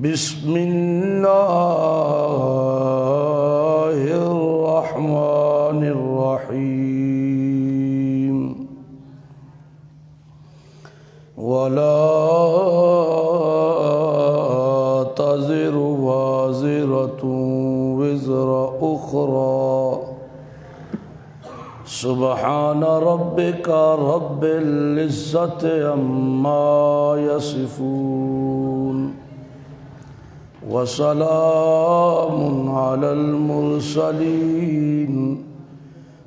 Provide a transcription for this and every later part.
بسم اللہ الرحمن الرحیم ولا تزر وازرة وزر أخرى سبحان ربك رب العزة عما يصفون وسلام على المرسلين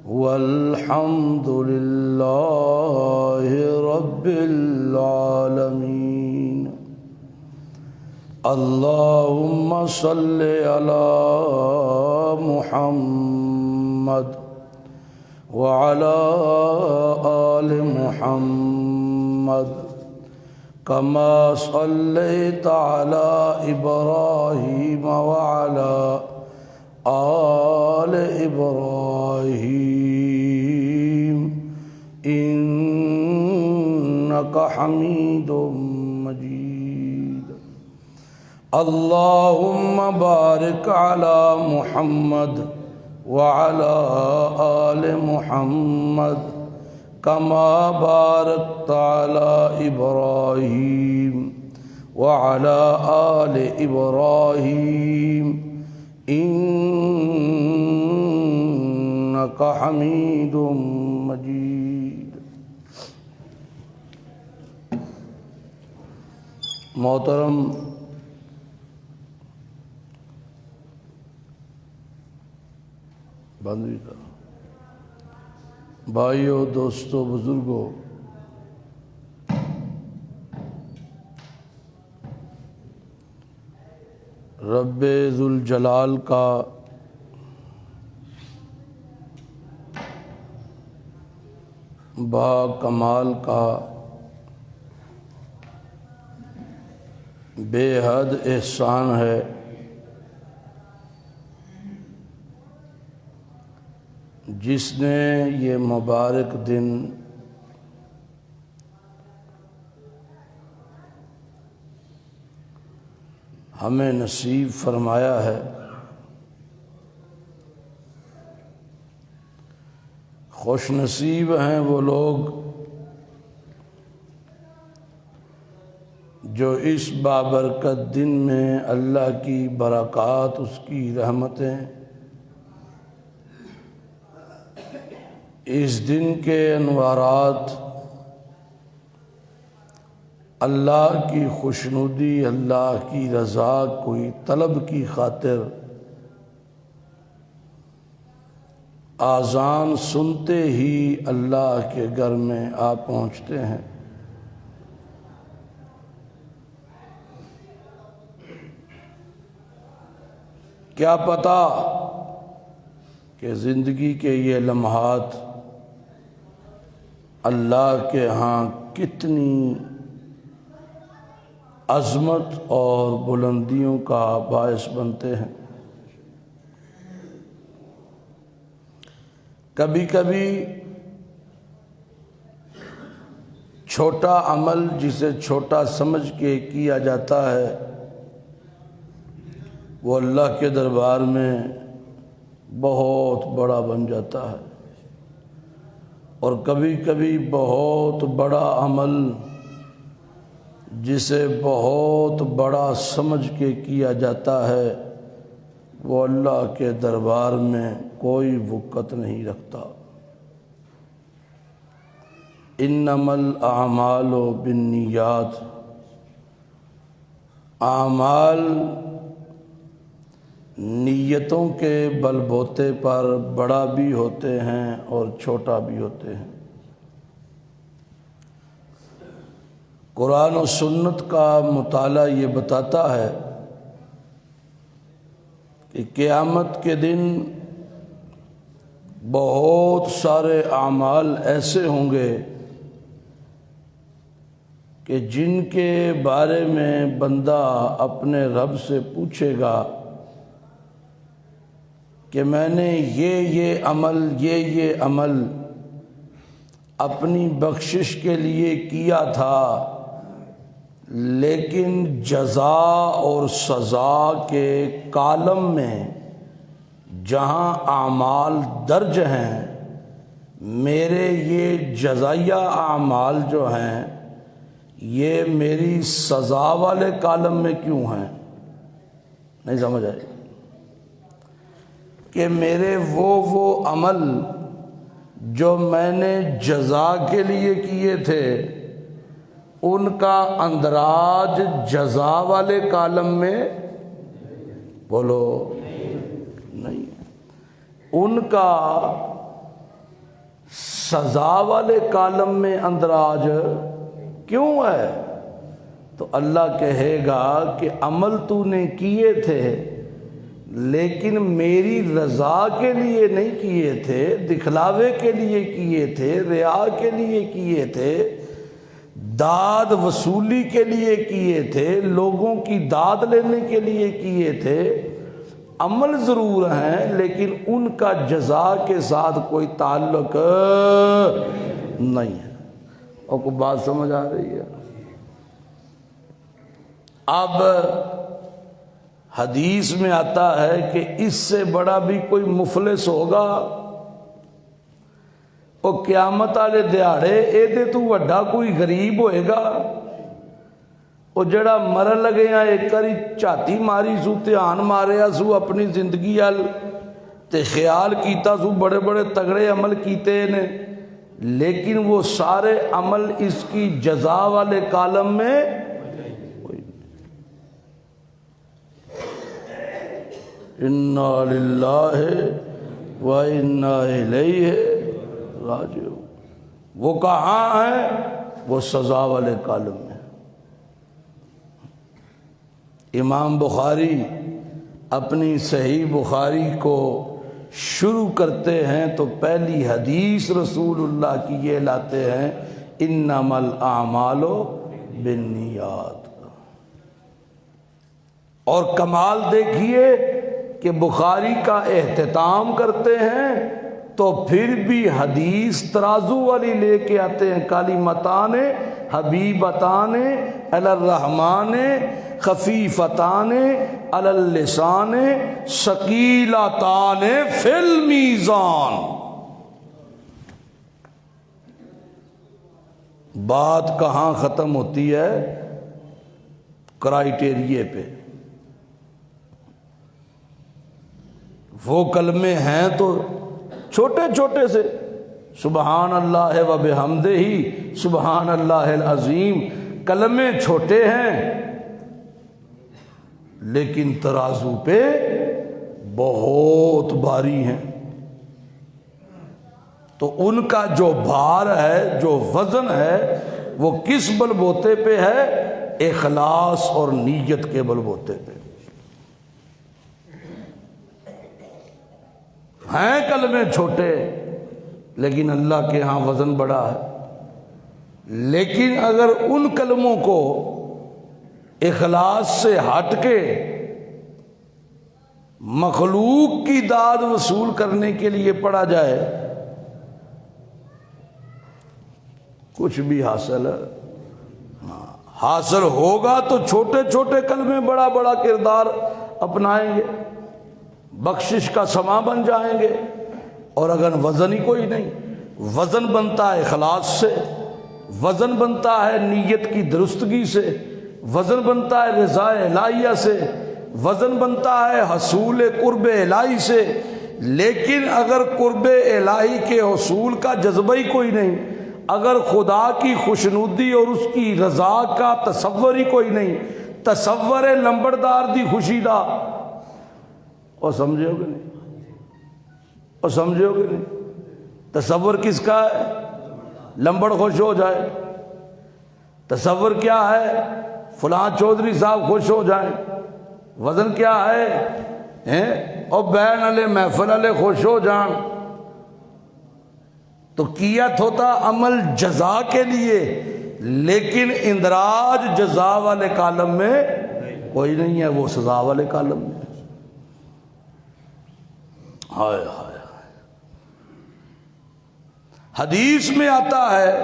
والحمد لله رب العالمين اللهم صل على محمد وعلى آل محمد كما صليت على إبراهيم وعلى آل إبراهيم إنك حميد مجيد اللهم بارك على محمد وعلى آل محمد كما باركت على إبراهيم وعلى آل إبراهيم إنك حميد مجيد محترم بندی کا بھائیو، دوستو، بزرگوں، رب ذوالجلال کا با کمال کا بے حد احسان ہے جس نے یہ مبارک دن ہمیں نصیب فرمایا ہے۔ خوش نصیب ہیں وہ لوگ جو اس بابرکت دن میں اللہ کی برکات، اس کی رحمتیں، اس دن کے انوارات، اللہ کی خوشنودی، اللہ کی رضا کوئی طلب کی خاطر آذان سنتے ہی اللہ کے گھر میں آ پہنچتے ہیں۔ کیا پتہ کہ زندگی کے یہ لمحات اللہ کے ہاں کتنی عظمت اور بلندیوں کا باعث بنتے ہیں۔ کبھی کبھی چھوٹا عمل جسے چھوٹا سمجھ کے کیا جاتا ہے وہ اللہ کے دربار میں بہت بڑا بن جاتا ہے، اور کبھی کبھی بہت بڑا عمل جسے بہت بڑا سمجھ کے کیا جاتا ہے وہ اللہ کے دربار میں کوئی وقت نہیں رکھتا۔ انما الاعمال بالنیات، اعمال نیتوں کے بل بوتے پر بڑا بھی ہوتے ہیں اور چھوٹا بھی ہوتے ہیں۔ قرآن و سنت کا مطالعہ یہ بتاتا ہے کہ قیامت کے دن بہت سارے اعمال ایسے ہوں گے کہ جن کے بارے میں بندہ اپنے رب سے پوچھے گا کہ میں نے یہ عمل اپنی بخشش کے لیے کیا تھا، لیکن جزا اور سزا کے کالم میں جہاں اعمال درج ہیں، میرے یہ جزائیہ اعمال جو ہیں یہ میری سزا والے کالم میں کیوں ہیں؟ نہیں سمجھ آئی کہ میرے وہ عمل جو میں نے جزا کے لیے کیے تھے ان کا اندراج جزا والے کالم میں بولو نہیں، ان کا سزا والے کالم میں اندراج کیوں ہے؟ تو اللہ کہے گا کہ عمل تو نے کیے تھے لیکن میری رضا کے لیے نہیں کیے تھے، دکھلاوے کے لیے کیے تھے، ریا کے لیے کیے تھے، داد وصولی کے لیے کیے تھے، لوگوں کی داد لینے کے لیے کیے تھے۔ عمل ضرور ہیں لیکن ان کا جزا کے ساتھ کوئی تعلق نہیں ہے۔ اور کو بات سمجھ آ رہی ہے؟ اب حدیث میں آتا ہے کہ اس سے بڑا بھی کوئی مفلس ہوگا وہ قیامت والے دیہاڑے ایدے تو وڈا کوئی غریب ہوئے گا وہ جڑا مرن لگے ایک کری چھاتی ماری سو، دھیان ماریا سو اپنی زندگی ال تے خیال کیتا سو بڑے بڑے تگڑے عمل کیتے نے، لیکن وہ سارے عمل اس کی جزا والے کالم میں انا للہ و انا الیہ راجعون، وہ کہاں ہیں؟ وہ سزا والے کالم میں۔ امام بخاری اپنی صحیح بخاری کو شروع کرتے ہیں تو پہلی حدیث رسول اللہ کی یہ لاتے ہیں انما الاعمال بالنیات۔ اور کمال دیکھیے کہ بخاری کا اہتمام کرتے ہیں تو پھر بھی حدیث ترازو والی لے کے آتے ہیں، کلمتان حبیبتان علی الرحمن خفیفتان علی اللسان ثقیلتان فی المیزان۔ بات کہاں ختم ہوتی ہے؟ کرائیٹیریے پہ۔ وہ کلمے ہیں تو چھوٹے چھوٹے سے سبحان اللہ و بحمدہ، سبحان اللہ العظیم، کلمے چھوٹے ہیں لیکن ترازو پہ بہت بھاری ہیں۔ تو ان کا جو بھار ہے، جو وزن ہے، وہ کس بل بوتے پہ ہے؟ اخلاص اور نیت کے بل بوتے پہ۔ ہیں کلمے چھوٹے لیکن اللہ کے ہاں وزن بڑا ہے۔ لیکن اگر ان کلموں کو اخلاص سے ہٹ کے مخلوق کی داد وصول کرنے کے لیے پڑھا جائے کچھ بھی حاصل ہوگا تو چھوٹے چھوٹے کلمے بڑا بڑا کردار اپنائیں گے، بخشش کا سما بن جائیں گے۔ اور اگر وزن ہی کوئی نہیں، وزن بنتا ہے اخلاص سے، وزن بنتا ہے نیت کی درستگی سے، وزن بنتا ہے رضا الہیہ سے، وزن بنتا ہے حصول قرب الہی سے۔ لیکن اگر قرب الہی کے حصول کا جذبہ ہی کوئی نہیں، اگر خدا کی خوشنودی اور اس کی رضا کا تصور ہی کوئی نہیں، تصور لمبڑدار دی خوشی دا، اور سمجھے ہو گے نہیں؟ اور سمجھے ہو گے نہیں؟ تصور کس کا ہے؟ لمبڑ خوش ہو جائے۔ تصور کیا ہے؟ فلاں چودھری صاحب خوش ہو جائیں۔ وزن کیا ہے؟ اور بین والے محفل والے خوش ہو جان۔ تو کیت ہوتا عمل جزا کے لیے، لیکن اندراج جزا والے کالم میں کوئی نہیں ہے، وہ سزا والے کالم میں۔ ہائے ہائے، حدیث میں آتا ہے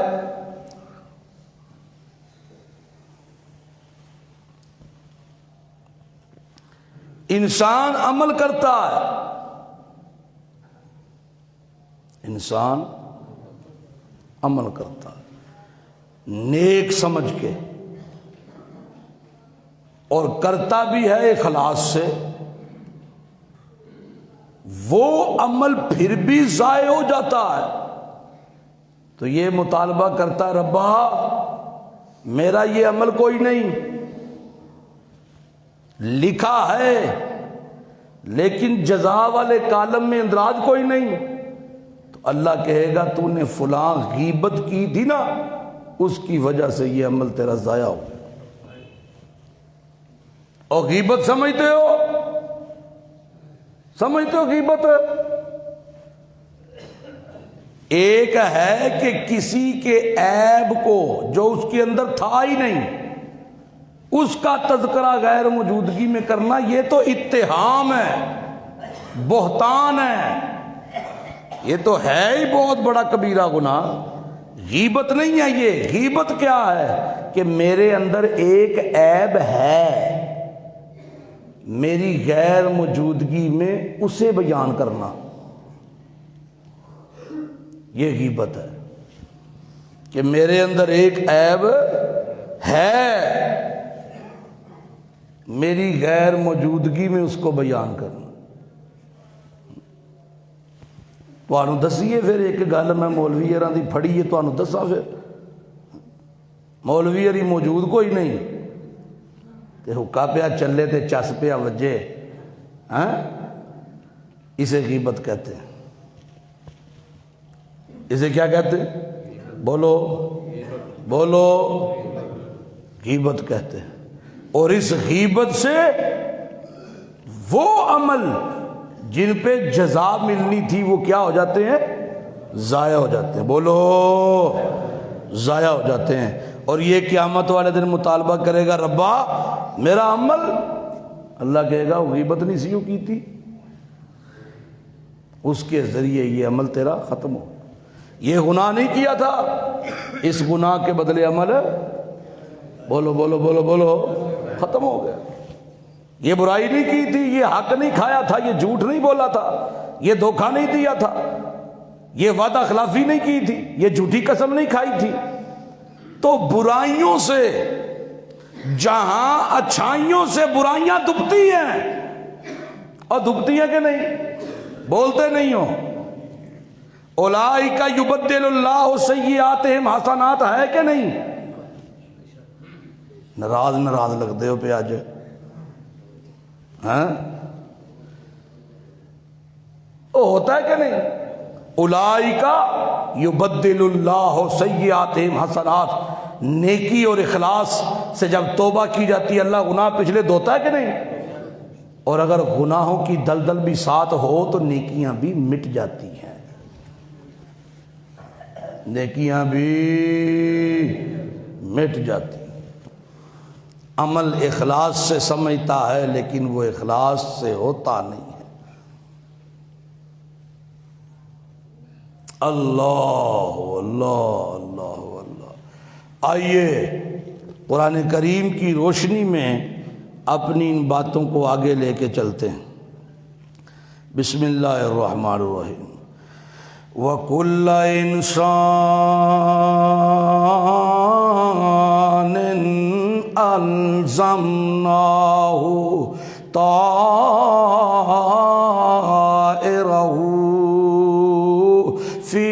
انسان عمل کرتا ہے، انسان عمل کرتا ہے نیک سمجھ کے، اور کرتا بھی ہے اخلاص سے، وہ عمل پھر بھی ضائع ہو جاتا ہے تو یہ مطالبہ کرتا ہے ربا میرا یہ عمل کوئی نہیں، لکھا ہے لیکن جزا والے کالم میں اندراج کوئی نہیں، تو اللہ کہے گا تو نے فلاں غیبت کی تھی نا، اس کی وجہ سے یہ عمل تیرا ضائع ہو۔ اور غیبت سمجھتے ہو غیبت ایک ہے کہ کسی کے عیب کو جو اس کے اندر تھا ہی نہیں اس کا تذکرہ غیر موجودگی میں کرنا، یہ تو اتہام ہے، بہتان ہے، یہ تو ہے ہی بہت بڑا کبیرہ گناہ۔ غیبت نہیں ہے یہ، غیبت کیا ہے کہ میرے اندر ایک عیب ہے، میری غیر موجودگی میں اسے بیان کرنا، یہ غیبت ہے کہ میرے اندر ایک عیب ہے، میری غیر موجودگی میں اس کو بیان کرنا۔ تمہیں دسیے پھر ایک گل میں مولوی یاراں دی پھڑی ہے، تمہیں دسا پھر مولوی یاری موجود کوئی نہیں تے حکا پیا چلے تے چس پیا وجے، اسے غیبت کہتے ہیں۔ اسے کیا کہتے ہیں؟ بولو بولو، غیبت کہتے ہیں۔ اور اس غیبت سے وہ عمل جن پہ جزا ملنی تھی وہ کیا ہو جاتے ہیں؟ ضائع ہو جاتے ہیں۔ بولو، ضائع ہو جاتے ہیں۔ اور یہ قیامت والے دن مطالبہ کرے گا ربا میرا عمل، اللہ کہے گا غیبت نہیں سیو کی تھی، اس کے ذریعے یہ عمل تیرا ختم ہو، یہ گناہ نہیں کیا تھا، اس گناہ کے بدلے عمل بولو بولو بولو بولو ختم ہو گیا۔ یہ برائی نہیں کی تھی، یہ حق نہیں کھایا تھا، یہ جھوٹ نہیں بولا تھا، یہ دھوکہ نہیں دیا تھا، یہ وعدہ خلافی نہیں کی تھی، یہ جھوٹی قسم نہیں کھائی تھی۔ تو برائیوں سے جہاں اچھائیوں سے برائیاں دبتی ہیں، اور دبتی ہیں کہ نہیں؟ بولتے نہیں ہو اولئک یبدل اللہ سیئاتہم حسنات، ہے کہ نہیں؟ ناراض لگتے ہو پہ آج، ہوتا ہے کہ نہیں؟ اولئک یبدل اللہ سیئاتہم حسنات، نیکی اور اخلاص سے جب توبہ کی جاتی ہے اللہ گناہ پچھلے دھوتا ہے کہ نہیں؟ اور اگر گناہوں کی دلدل بھی ساتھ ہو تو نیکیاں بھی مٹ جاتی ہیں، نیکیاں بھی مٹ جاتی ہیں۔ عمل اخلاص سے سمجھتا ہے لیکن وہ اخلاص سے ہوتا نہیں ہے۔ اللہ اللہ اللہ اللہ۔ آئیے قرآن کریم کی روشنی میں اپنی ان باتوں کو آگے لے کے چلتے ہیں۔ بسم اللہ الرحمن الرحیم۔ وَكُلَّ إِنسَانٍ أَلْزَمْنَاهُ طَائِرَهُ فِي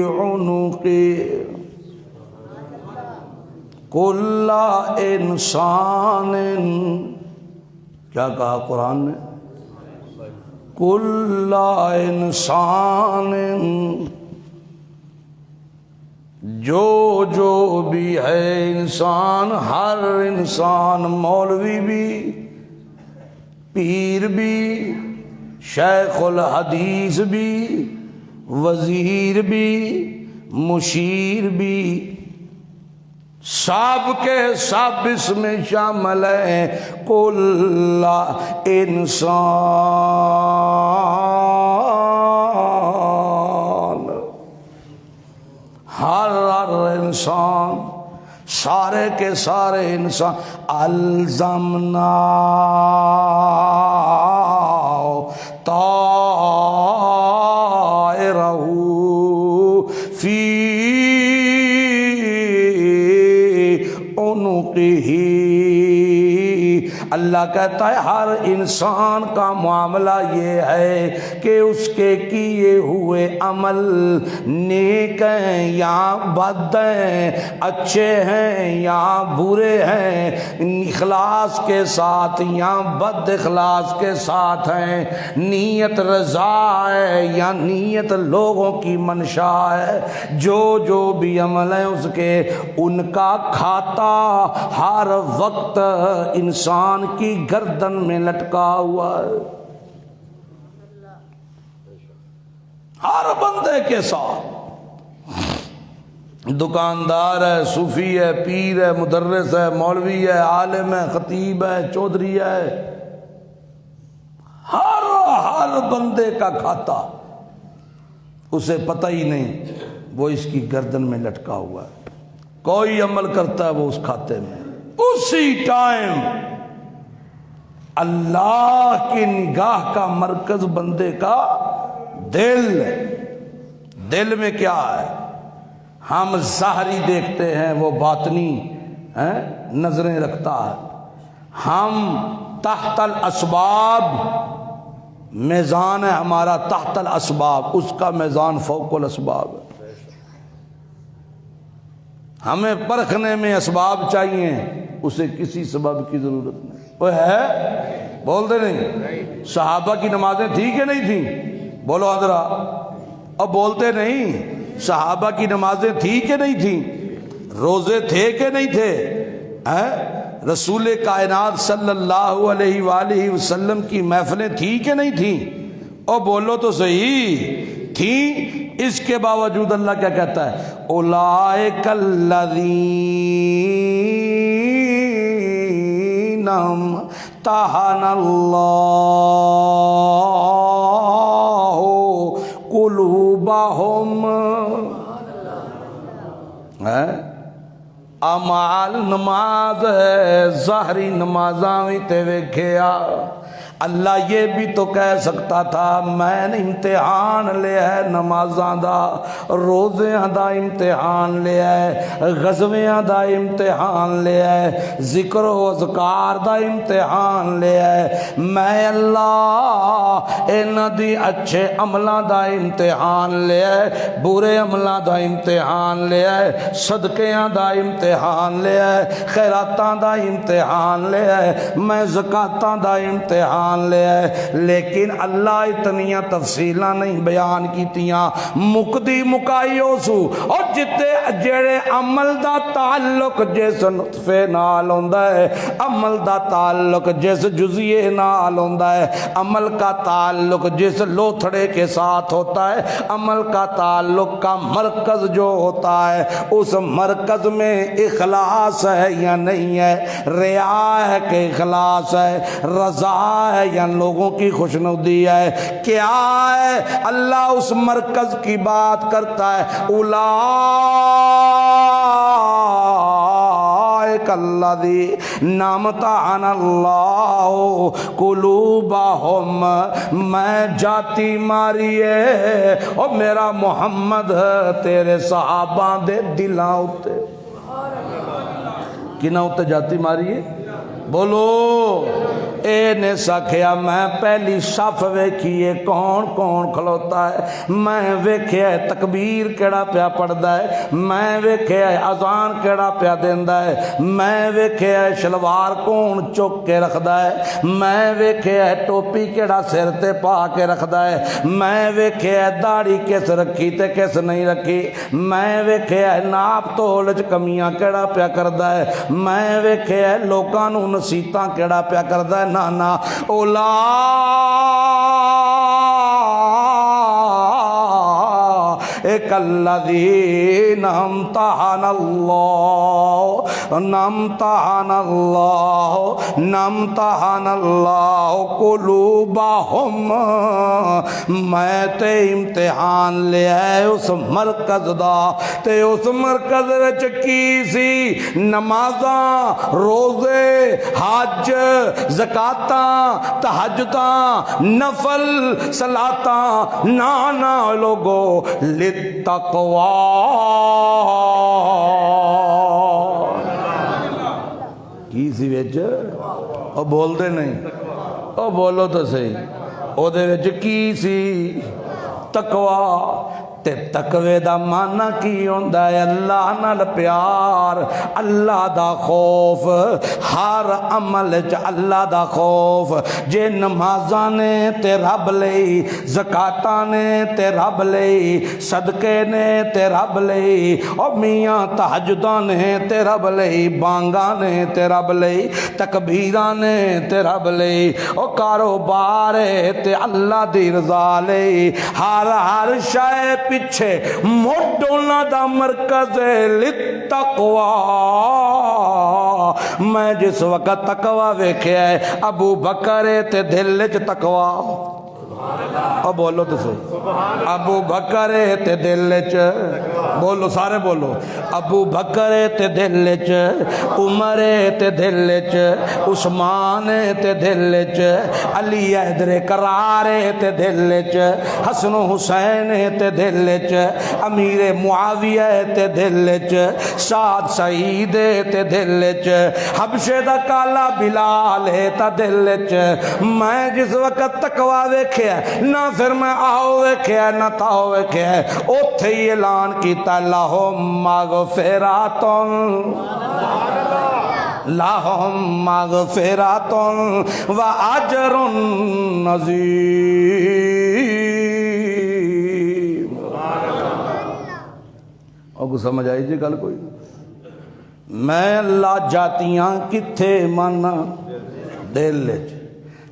عُنُقِهِ كُلَّ إِنسَانٍ، کیا کہا قرآن نے؟ کل انسان، جو بھی ہے انسان، ہر انسان، مولوی بھی، پیر بھی، شیخ الحدیث بھی، وزیر بھی، مشیر بھی، سب کے سب اس میں شامل ہیں۔ کل انسان، ہر انسان، سارے کے سارے انسان الزمنا طائرہ فی عنقہ۔ اللہ کہتا ہے ہر انسان کا معاملہ یہ ہے کہ اس کے کیے ہوئے عمل نیک ہیں یا بد ہیں، اچھے ہیں یا برے ہیں، اخلاص کے ساتھ یا بد اخلاص کے ساتھ ہیں، نیت رضا ہے یا نیت لوگوں کی منشا ہے، جو جو بھی عمل ہے اس کے ان کا کھاتا ہر وقت انسان کی گردن میں لٹکا ہوا ہے، ہر بندے کے ساتھ، دکاندار ہے، صوفی ہے، پیر ہے، مدرس ہے، مولوی ہے، عالم ہے، خطیب ہے، چودھری ہے، ہر بندے کا کھاتا اسے پتہ ہی نہیں، وہ اس کی گردن میں لٹکا ہوا ہے۔ کوئی عمل کرتا ہے وہ اس کھاتے میں، اسی ٹائم اللہ کی نگاہ کا مرکز بندے کا دل میں کیا ہے؟ ہم ظاہری دیکھتے ہیں، وہ باطنی نظریں رکھتا ہے۔ ہم تحت الاسباب، میزان ہے ہمارا تحت الاسباب، اس کا میزان فوق الاسباب ہے۔ ہمیں پرکھنے میں اسباب چاہیے، اسے کسی سبب کی ضرورت نہیں۔ وہ ہے بولتے نہیں؟ صحابہ کی نمازیں تھی کہ نہیں تھیں؟ بولو حضرا، اب بولتے نہیں۔ صحابہ کی نمازیں تھی کہ نہیں تھیں؟ روزے تھے کہ نہیں تھے؟ رسول کائنات صلی اللہ علیہ وآلہ وسلم کی محفلیں تھی کہ نہیں تھیں؟ اور بولو تو صحیح، تھیں۔ اس کے باوجود اللہ کیا کہتا ہے؟ اولئک الذین امتحن اللہ قلوبہم۔ امال نماز ہے، ظاہری نمازاں بھی تے ویکھیا۔ اللہ یہ بھی تو کہہ سکتا تھا میں نے امتحان لیا ہے نمازاں دا، روزیاں دا امتحان لیا ہے، غزویاں دا امتحان لیا ہے، ذکر و اذکار دا امتحان لیا ہے، میں اللہ انہاں دی اچھے عملاں دا امتحان لیا ہے، برے عملاں دا امتحان لیا ہے، صدقیاں دا امتحان لیا ہے، خیراتاں دا امتحان لیا ہے، میں زکاتاں دا امتحان لے ہے، لیکن اللہ اتنیاں تفصیلہ نہیں بیان کیتیاں، مقدی مکائیو سو۔ اور جتے جڑے عمل دا تعلق جس نطفے نال ہوندا ہے، عمل دا تعلق جس جزیے نال ہوندا ہے، عمل کا تعلق جس لوتھڑے کے ساتھ ہوتا ہے، عمل کا تعلق کا مرکز جو ہوتا ہے، اس مرکز میں اخلاص ہے یا نہیں ہے، ریا ہے کہ اخلاص ہے، رضا ہے یا لوگوں کی خوشنودی ہے، کیا ہے؟ اللہ اس مرکز کی بات کرتا ہے، اولئک الذین امتحن اللہ قلوبہم۔ میں جاتی ماری ہے اور میرا محمد تیرے صحابہ دے دلاں اتے، کناں اتے جاتی ماری ہے؟ بولو۔ اے نے سکھیا میں پہلی صف ویکھیے کون کون کھلوتا ہے، میں ویکھیا ہے تکبیر کیڑا پیا پڑھدا ہے، میں ویکھیا ہے اذان کیڑا پیا دیندا ہے، میں ویکھیا ہے شلوار کون چک کے رکھدا ہے، میں ویکھیا ہے ٹوپی کیڑا سر تے پا کے رکھدا ہے، میں ویکھیا ہے داڑھی کس رکھی تے کس نہیں رکھی، میں ویکھیا ہے ناپ تول وچ کمیاں کیڑا پیا کردا ہے، میں ویکھیا ہے لوکاں نوں نصیحتاں کیڑا پیا کردا ہے۔ نانا اولئک الذین امتحن اللہ نمتحن اللہ قلوبہم، میں تے امتحان لیا ہے اس مرکز دا، تے اس مرکز وچ کی سی؟ نمازاں، روزے، حج، زکاتاں، تہجداں، نفل صلاتاں، نانا لوگو للتقوی، کی سی وچ؟ او بول دے نہیں، او بولو تو صحیح، او دے وچ کی سی؟ تقوی۔ تے تقوی دا معنی کی ہوندا ہے؟ اللہ نال پیار، اللہ دا خوف، ہر عمل چ اللہ دا خوف۔ جے نمازاں نے تے رب لئی، زکاتاں نے تے رب لئی، صدقے نے تے رب لئی، او میاں تہجداں نے تے رب لئی، بانگاں نے تے رب لئی، تکبیراں نے تے رب لئی، او کاروبار تے اللہ دی رضا لئی، ہر شے پیچھے موڈونا دا مرکز للتقوی۔ میں جس وقت تقوی ویکھیا ہے، ابو بکر تے دل وچ تقوی، او بولو تو صحیح، ابو بکر تے دل وچ، بولو سارے بولو، ابو بکر تے دل وچ، عمر تے دل وچ، عثمان تے دل وچ، علی حیدر کرار تے دل وچ، حسن و حسین تے دل وچ، امیر معاویہ تے دل وچ، سعد سعید تے دل وچ، حبشے دا کالا بلال تے دل وچ۔ میں جس وقت تقوی ویکھیا نہ پھر میں آؤ ویکھیا نہ تاؤ ویکھیا، اوتھے ہی اعلان کیتا لہم مغفرۃ، لہم مغفرۃ و اجر عظیم۔ اور کو سمجھ آئی جی گل کوئی؟ میں اللہ جاتیاں کتھے مانا؟ دل وچ۔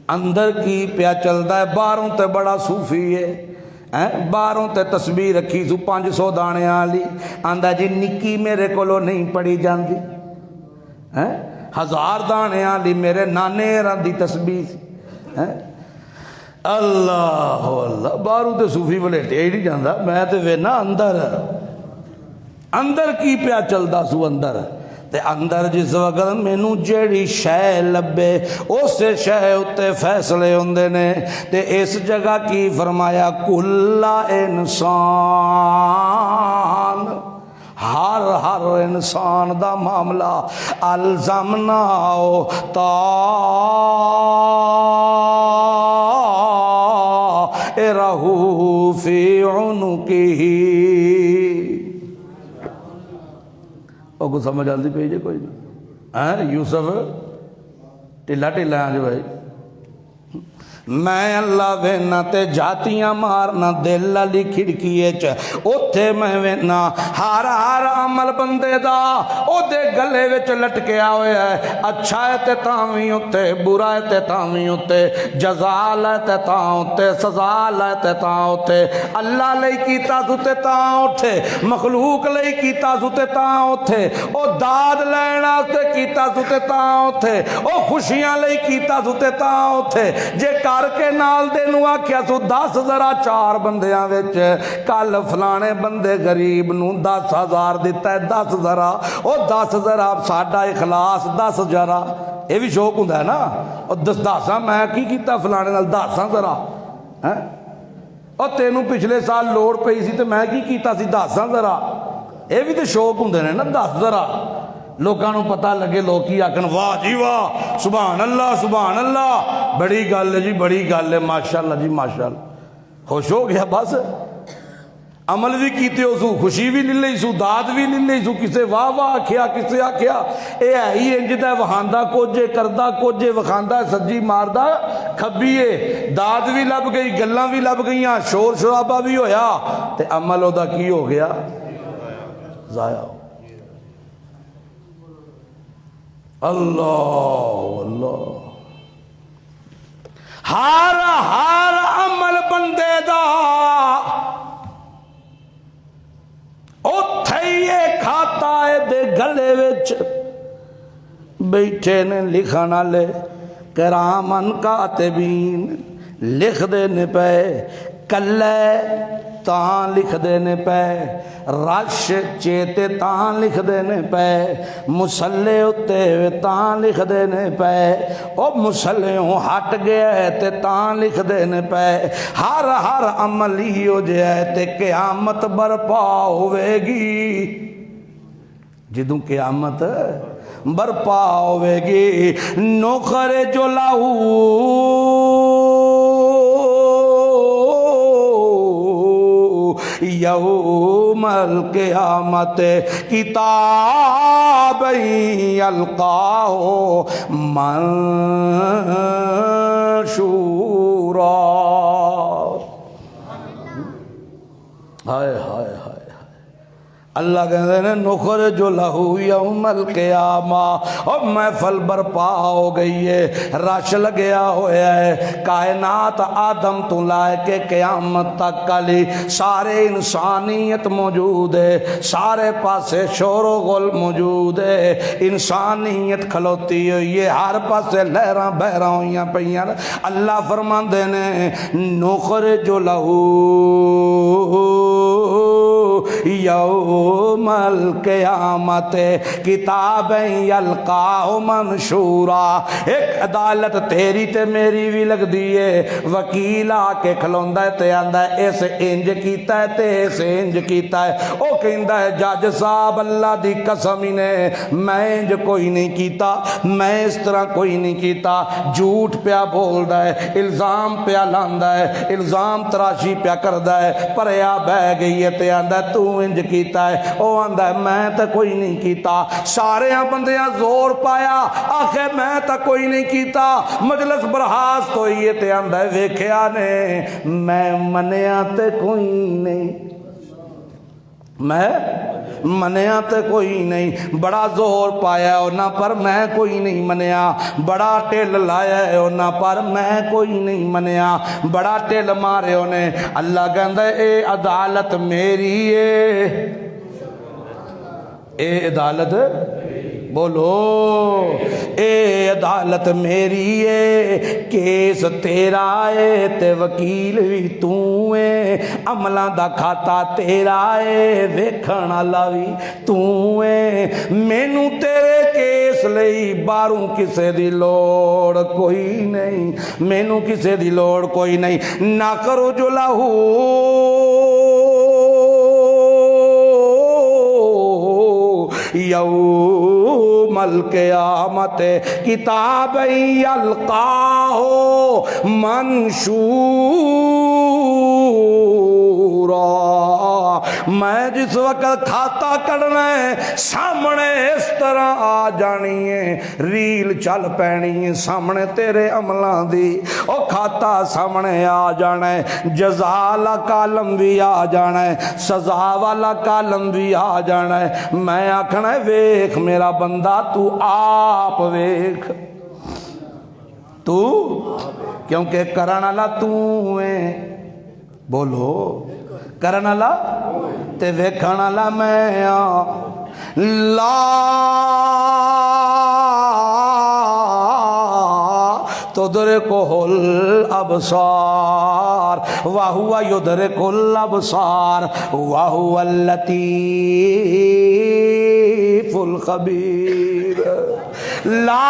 اندر کی پیا چلدا ہے؟ باہروں تے بڑا صوفی ہے، باہروں تے تسبیح رکھی سو 500 دانے والی، آندا جی نکی میرے کولو نہیں پڑھی جاندی، 1000 دانے والی میرے نانے دی تسبیح سی۔ اللہ اللہ، باہروں تے صوفی ولیٹے ہی نہیں جاندا، میں تے وینا اندر کی پیا چلدا سو اندر۔ تے اندر جس وقت مینوں جیڑی شے لبے اس شے اتے فیصلے ہوندے نے۔ تے اس جگہ کی فرمایا کل انسان، ہر انسان دا معاملہ الزمناہو طائرہ فی عنقہ۔ کو سمجھ آتی پی جی کوئی نہیں؟ یوسف ٹھلا آج بھائی، میں اللہ وینا تے جاتیاں مارنا دل علی کھڑکیے چ، اوتھے میں وینا ہر عمل بندے دا او دے گلے وچ لٹکیا ہویا ہے، اچھا ہے تے تاویں اوتے، برا ہے تے تاویں اوتے، جزا ہے تے تاں اوتے، سزا ہے تے تاں اوتے، اللہ لئی کیتا سو تے تاں اوٹھے، مخلوق لئی کیتا سو تے تاں اوٹھے، او داد لینا تے کیتا سو تے تاں اوٹھے، او خوشیاں لئی کیتا سو تے تاں اوٹھے۔ جے کر کے نال دے نو آکھیا سو 10 ذرا 4 بندیاں وچ، کل فلانے بندے غریب نو 10,000 دیتا ہے، 10 ذرا، او 10 ذرا ساڈا اخلاص 10 ذرا، اے بھی شوق ہوندا ہے نا، او 10 میں کی کیتا فلانے نال 10 ذرا، او تینوں پچھلے سال لوڑ پئی سی تے میں کی کیتا سی 10 ذرا، اے بھی تے شوق ہوندے نے نا 10 ذرا۔ لوگاں نو پتہ لگے، لوگ کی آکھن واہ جی واہ، سبحان اللہ سبحان اللہ، بڑی گل ہے جی بڑی گل ہے، ماشاءاللہ جی ماشاءاللہ، خوش ہو گیا بس۔ عمل بھی کیتے ہو سو، خوشی بھی لے لئی سو، داد بھی لے لئی سو، کسے واہ واہ آکھیا کسے آکھیا، اے ہے ہی انج دا وہاندا کجے کردا کجے، وکھاندا سجی ماردا کھبیے، داد بھی لب گئی، گلاں بھی لب گئیاں، شور شرابہ بھی ہویا، تے عمل او دا کی ہو گیا؟ ضائع ہو۔ اللہ اللہ، ہر عمل بندے دا اوتھے ہی کھاتا ہے دے گلے وچ، بیٹھے نے لکھن والے کرامن کاتبین لکھ دینے پہ کلے تاں لکھ دینے پہ رش چیتے تاں لکھ دینے پہ مسلے اتے ہوئے تاں لکھ دینے پہ او مسلیوں ہٹ گیا ہے تے تاں لکھ دینے پہ ہر ہر عملی ہو جائے تے قیامت برپا ہوئے گی جدوں قیامت برپا ہوئے گی نوکر جو لاہو یوم القیامت کتاب یلقاہ منشورا ہائے ہائے ہائے اللہ کہتے ہیں نخر جو لہو یوم القیامہ اور محفل برپا ہو گئی ہے رش لگیا ہویا ہے کائنات آدم تو لائے کے قیامت تک کلی سارے انسانیت موجود ہے سارے پاسے شور و غل موجود ہے انسانیت کھلوتی ہوئی ہے ہر پاسے لہراں بہراں ہوئیاں پہیاں اللہ فرماندے نے نخر جو لہو یوم القیامت کتاب یلقاہ منشورا ایک عدالت تیری تے میری بھی لگ دیئے وکیل آ کے کھلوندہ ہے تے آندہ ہے ایسے انج کیتا ہے تے ایسے انج کیتا ہے او کہندہ ہے جج صاحب اللہ دی قسمی نے میں انج کوئی نہیں کیتا میں اس طرح کوئی نہیں کیتا جھوٹ پیا بول دا ہے الزام پیا لاندہ ہے الزام تراشی پیا کردہ ہے پریا بہ گئی ہے تے آندہ ہے تو انج کیتا ہے او آندہ ہے میں تا کوئی نہیں کیتا سارے بندیاں زور پایا آخر میں تا کوئی نہیں کیتا مجلس برحاست ہوئی ہے تے آندہ ہے ویکھیا نے میں منیا تے کوئی نہیں میں منیا تے کوئی نہیں بڑا زور پایا ہونا پر میں کوئی نہیں منیا بڑا ٹیل لایا ہے ہونا پر میں کوئی نہیں منیا بڑا ٹیل مارے ہونے اللہ کہندہ ہے اے عدالت میری ہے اے عدالت بولو اے عدالت میری ہے کیس تیرا ہے تے وکیل بھی تو ہے عملہ دا کھاتا تیرا ہے ویکھن والا بھی تو ہے مینوں تیرے کیس لئی باروں کسے دی لوڑ کوئی نہیں مینوں کسے دی لوڑ کوئی نہیں نہ کرو جو لاہو یوم القیامت کتاب یلقاہ منشورا میں جس وقت کھاتا کرنا ہے سامنے اس طرح آ جانی ہے ریل چل پینی ہے سامنے تیرے عملان دی او کھاتا سامنے آ جانا ہے جزا والا کالم بھی آ جانا ہے سزا والا کالم بھی آ جانا ہے میں آکھنا ہے ویکھ میرا بندہ تو آپ ویکھ تو کیونکہ کرن والا تو ہے بولو کرن والا تے ویکھن والا میں لا تدرکہ الابصار وہو یدرک الابصار وہو اللطیف الخبیر لا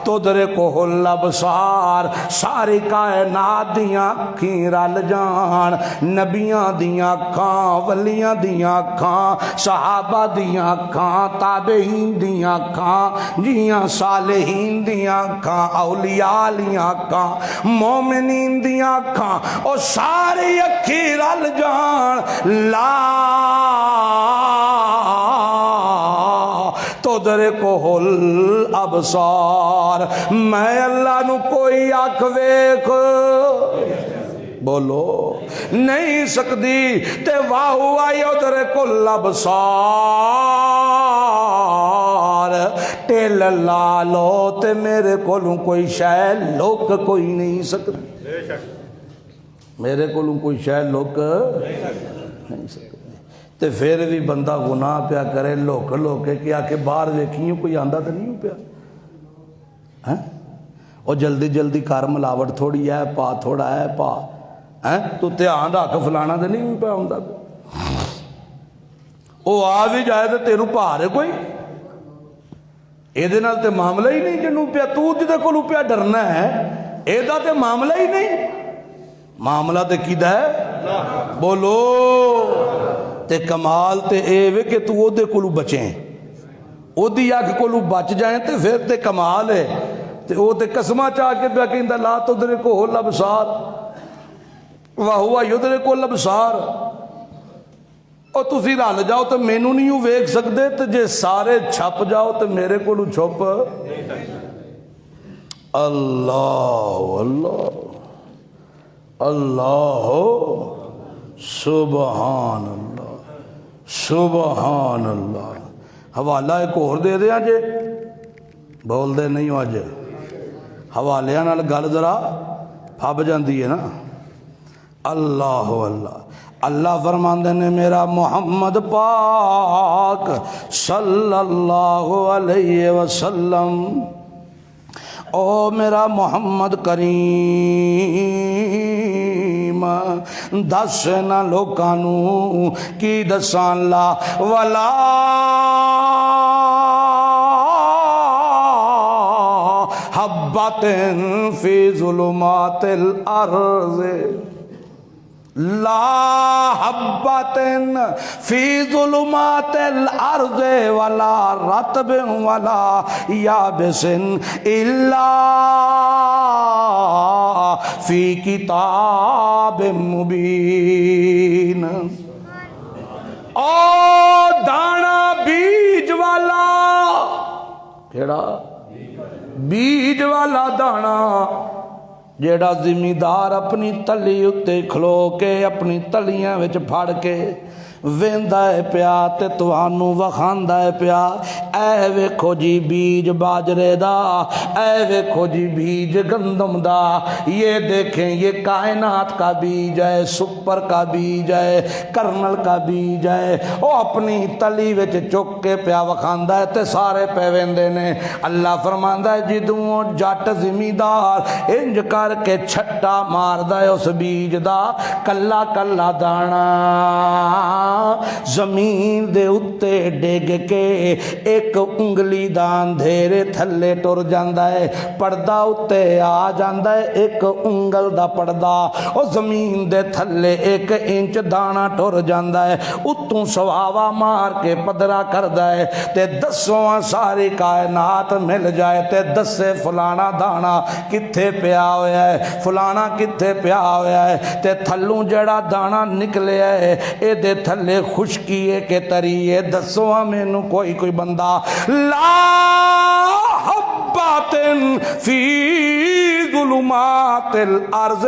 تدرکہ الابصار ساری کائنات دیاں اکھیں رل جان نبیاں دیاں اکھاں ولیاں دیاں اکھاں صحابہ دیاں اکھاں تابعین دیاں اکھاں جیاں صالحین دیاں اکھاں اولیاء دیاں اکھاں مومنین دیاں اکھاں او ساری اکھیں رل جان لا تدرکہ الابصار میں اللہ نو کوئی آنکھ ویکھ بولو نہیں سکتی تے واہو یدرک الابصار ٹیل لالو تے میرے کولوں کوئی شے لوک کوئی نہیں سکتی میرے کولوں کوئی شے لوک نہیں سکتی تے پھر بھی بندہ گناہ پیا کرے لوک لوکے کہ آ کے باہر ویکھیوں کوئی آندا تو نہیں پیا اور جلدی جلدی کر ملاوٹ تھوڑی ہے پا تھوڑا ہے پا تو دھیان رکھ فلانا تو نہیں پیا آندا وہ آ بھی جائے تو تینوں بھار ہے کوئی یہ تے معاملہ ہی نہیں جنوں پیا تو جدے کولوں پیا ڈرنا ہے یہ تے معاملہ ہی نہیں معاملہ تے کیدا ہے بولو تے کمال تے اے وے کہ تو او دے کولوں بچیں او دی اکھ کولوں بچ جائیں تے پھر تے کمال ہے تے او تے قسمہ چاہ کے پیا کہندا لا تدرکہ الابصار وہو یدرک الابصار اور تسی رل جاؤ تو مینوں نہیں ویکھ سکدے تے جے سارے چھپ جاؤ تو میرے کولوں چھپ اللہ اللہ اللہ سبحان اللہ سبحان اللہ حوالہ ایک اور دے دیا جے بول دے نہیں ہو اج حوالے نال گل ذرا پھب جاندی ہے نا اللہ اللہ اللہ فرماندے نے میرا محمد پاک صلی اللہ علیہ وسلم او میرا محمد کریم دس نہ لوکانوں کی دسان لا ولا حبۃ فی ظلمات الارض لا حبۃ فی ظلمات الارض ولا رطب ولا یابس الا فی کتاب مبین او دانا بیج والا کیڑا بیج والا دانا جیڑا زمیندار اپنی تلی اتے کھلو کے اپنی تلیاں وچ پھڑ کے ویندا ہے پیا تے توانوں وکھاندا ہے پیا اے ویکھو جی بیج باجرے دا اے ویکھو جی بیج گندم دا یہ دیکھیں یہ کائنات کا بیج ہے سپر کا بیج ہے کرنل کا بیج ہے او اپنی تلی وچ چک کے پیا وکھاندا ہے تے سارے پے ویندے نے اللہ فرماندا ہے جدوں جٹ زمیندار انج کر کے چھٹا ماردا ہے اس بیج دا کلا کلا دانا زمین دے اتے ڈگ کے ایک انگلی دا اندھیرے تھلے ٹر جاندا ہے پردہ اتے آ جاندا ہے ایک انگل دا پردہ او زمین دے تھلے ایک انچ دانا ٹر جاندا ہے اتوں سواوا مار کے پدرا کردا ہے تے دسواں ساری کائنات مل جائے تے دسے فلانا دانا کتھے پیا ہویا ہے فلانا کتھے پیا ہویا ہے تے تھلوں جڑا دانا نکلیا ہے اے دے تھلے خشکی ہے کہ تری ہے دسو مینوں کوئی بندہ لا حبۃ فی ظلمات الارض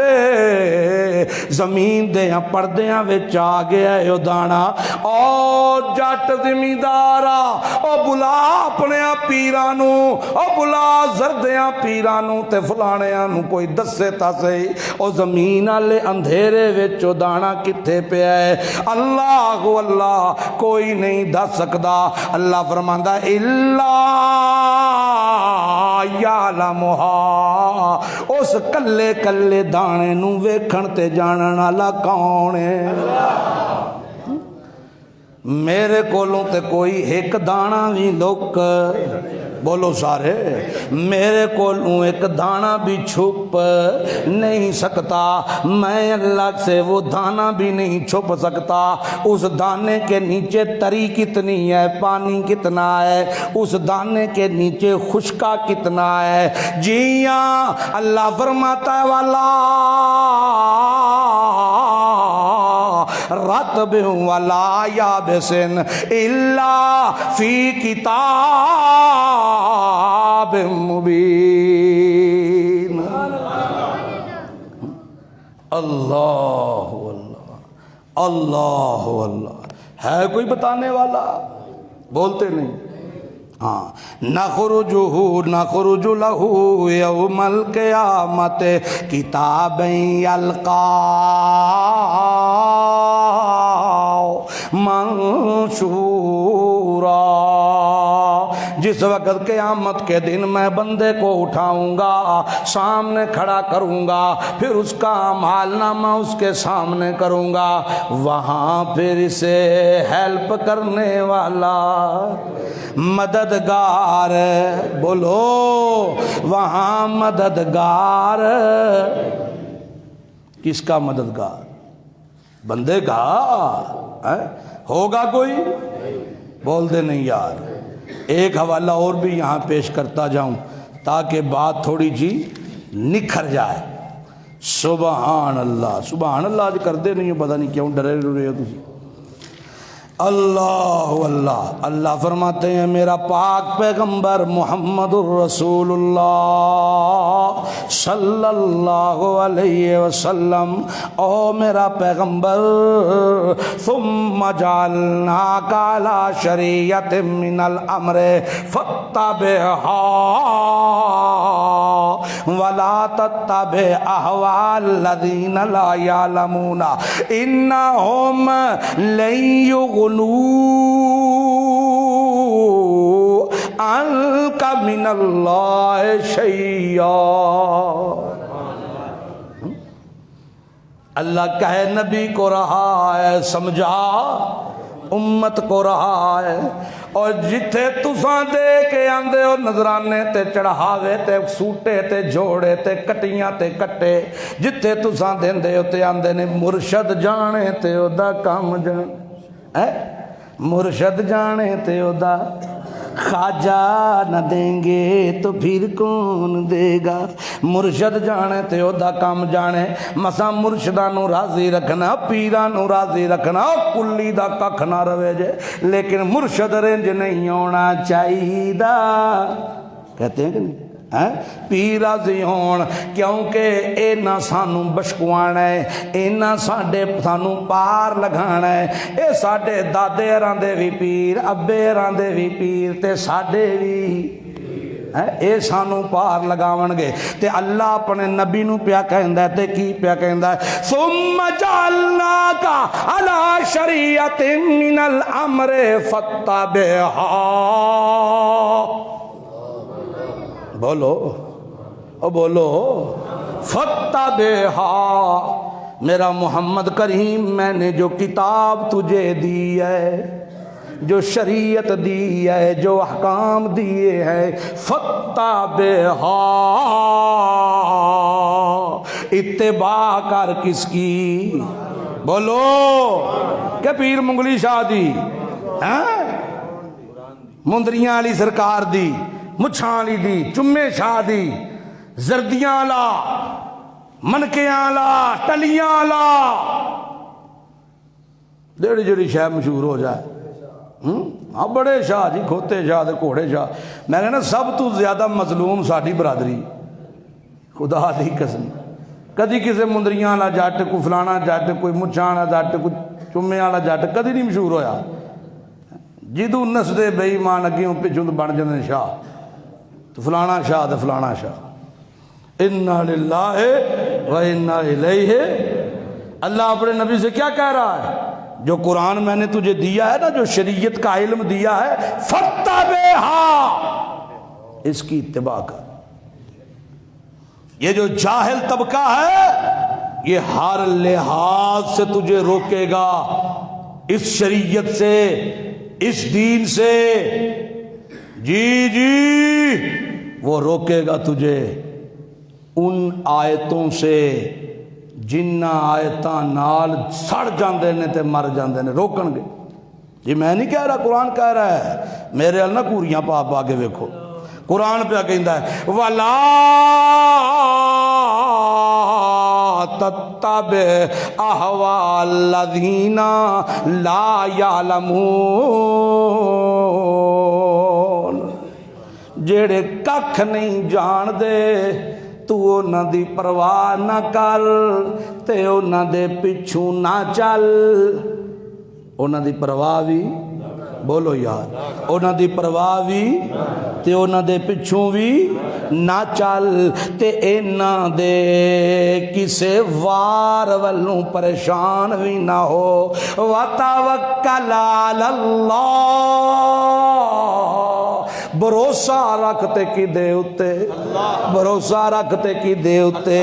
زمین دے پردیاں وچ آ گیا ہے او دانا او جٹ زمیندارا او بلا اپنے پیراں نو او بلا زردیاں پیراں نو تے فلانیاں نو کوئی دسے تا صحیح او زمین والے اندھیرے وچ او دانا کتھے پیا ہے اللہ اللہ کوئی نہیں دس سکدا اللہ فرماندا الا یعلمھا اس کلے کلے دانے نو ویکھن تے جانن والا کون ہے میرے کولوں تے کوئی ایک دانا بھی لک بولو سارے میرے کولوں ایک دانا بھی چھپ نہیں سکتا میں اللہ سے وہ دانا بھی نہیں چھپ سکتا اس دانے کے نیچے تری کتنی ہے پانی کتنا ہے اس دانے کے نیچے خشکا کتنا ہے جی ہاں اللہ فرماتا ہے والا رطب ولا یابس الا فی کتاب مبین اللہ اللہ اللہ اللہ ہے کوئی بتانے والا بولتے نہیں ہاں نخرج لہ یوم القیامت کتابا یلقاہ منشورا۔ جس وقت قیامت کے دن میں بندے کو اٹھاؤں گا، سامنے کھڑا کروں گا، پھر اس کا اعمال نامہ اس کے سامنے کروں گا، وہاں پھر اسے ہیلپ کرنے والا مددگار، بولو وہاں مددگار، کس کا مددگار؟ بندے کا ہوگا کوئی؟ بول دے نہیں یار۔ ایک حوالہ اور بھی یہاں پیش کرتا جاؤں تاکہ بات تھوڑی جی نکھر جائے۔ سبحان اللہ، سبحان اللہ آج کرتے نہیں ہو، پتہ نہیں کیوں ڈرے رہے ہو تجھے۔ اللہ اللہ اللہ فرماتے ہیں میرا پاک پیغمبر محمد الرسول اللہ صلی اللہ علیہ وسلم، او میرا پیغمبر، ثم جعلناک علی شریعۃ من الامر فاتبعها ولا تتبع اهواء الذین لا یعلمون انہم لن عنک من اللہ شیئا۔ اللہ کہے نبی کو رہا ہے سمجھا، امت کو رہا ہے، اور جتھے تساں دے کے آندے ہو نظرانے تے چڑھاوے تے سوٹے تے جوڑے تے کٹیاں تے کٹے، جتھے تساں دیندے ہو تے آندے نے مرشد جانے تے او دا کام جان، مرشد جانے تے او دا، خواجہ نہ دیں گے تو پھر کون دے گا، مرشد جانے تے او دا کام جانے، مسا مرشدہ نو راضی رکھنا، پیرہ نو راضی رکھنا، کلی دا ککھ نہ روے جے، لیکن مرشد رنج نہیں ہونا چاہیے دا، کہتے ہیں کہ نہیں؟ پیر راضی ہون، کیونکہ اے نہ سانو بشکوانا ہے، اے نہ ساڈے سانو پار لگانا ہے، اے ساڈے دادے راندے بھی پیر، ابے راندے بھی پیر تے ساڈے بھی اے سانو پار لگاون گے۔ تے اللہ اپنے نبی نو پیا کہندا ہے تے کی پیا کہندا ہے، ثم جعلناک علی شریعۃ من الامر فاتبعها، بولو او بولو فتبعها، میرا محمد کریم میں نے جو کتاب تجھے دی ہے، جو شریعت دی ہے، جو احکام دیے ہیں، فتبعها، اتباع کر کس کی؟ بولو کہ پیر منگلی شاہ دی، مندریاں علی سرکار دی، مچھاں علی دی، چمے شاہ دی، زردیاں لا، منکیاں لا، ٹلیاں لا، جڑی جڑی شاہ مشہور ہو جائے، ہاں بڑے شاہ جی، کھوتے شاہ دے گھوڑے شاہ، میں کہنا سب تو زیادہ مظلوم ساڈی برادری، خدا دی قسم، کدی کسے مندریاں والا جٹ، کوئی فلانا جٹ، کوئی مچھاں والا جٹ، کوئی چمے والا جٹ کدی نہیں مشہور ہویا، جدوں نسدے بے ایمان اگیوں پچھوں بن جاندے شاہ، تو فلانا شاہ تو فلانا شاہ، انا للہ و انا الیہ۔ اللہ اپنے نبی سے کیا کہہ رہا ہے؟ جو قرآن میں نے تجھے دیا ہے نا، جو شریعت کا علم دیا ہے، فاتبعها، اس کی اتباع کر۔ یہ جو جاہل طبقہ ہے یہ ہر لحاظ سے تجھے روکے گا، اس شریعت سے، اس دین سے، جی جی وہ روکے گا تجھے ان آیتوں سے جنہ آیتاں نال سڑ جاندے نے تے مر جاندے نے، روکن گے جی۔ میں نہیں کہہ رہا، قرآن کہہ رہا ہے، میرے ال نہ کوریاں پا پا کے ویکھو، قرآن پہ کہندا ہے وَلَا تَتَّبِعْ أَهْوَاءَ الَّذِينَ لَا يَعْلَمُونَ، جڑے ککھ نہیں جان دے تو انہاں دی پرواہ نہ کر تے انہاں دے پچھوں نہ چل، انہاں دی پرواہ بھی بولو یار انہاں دی پرواہ بھی تے انہاں دے پچھوں بھی نہ چل تے انہاں دے کسے وار والوں پریشان بھی نہ ہو وتوکل علی اللہ بھروسہ رکھتے کی دے اتے بھروسہ رکھتے کی دے اتے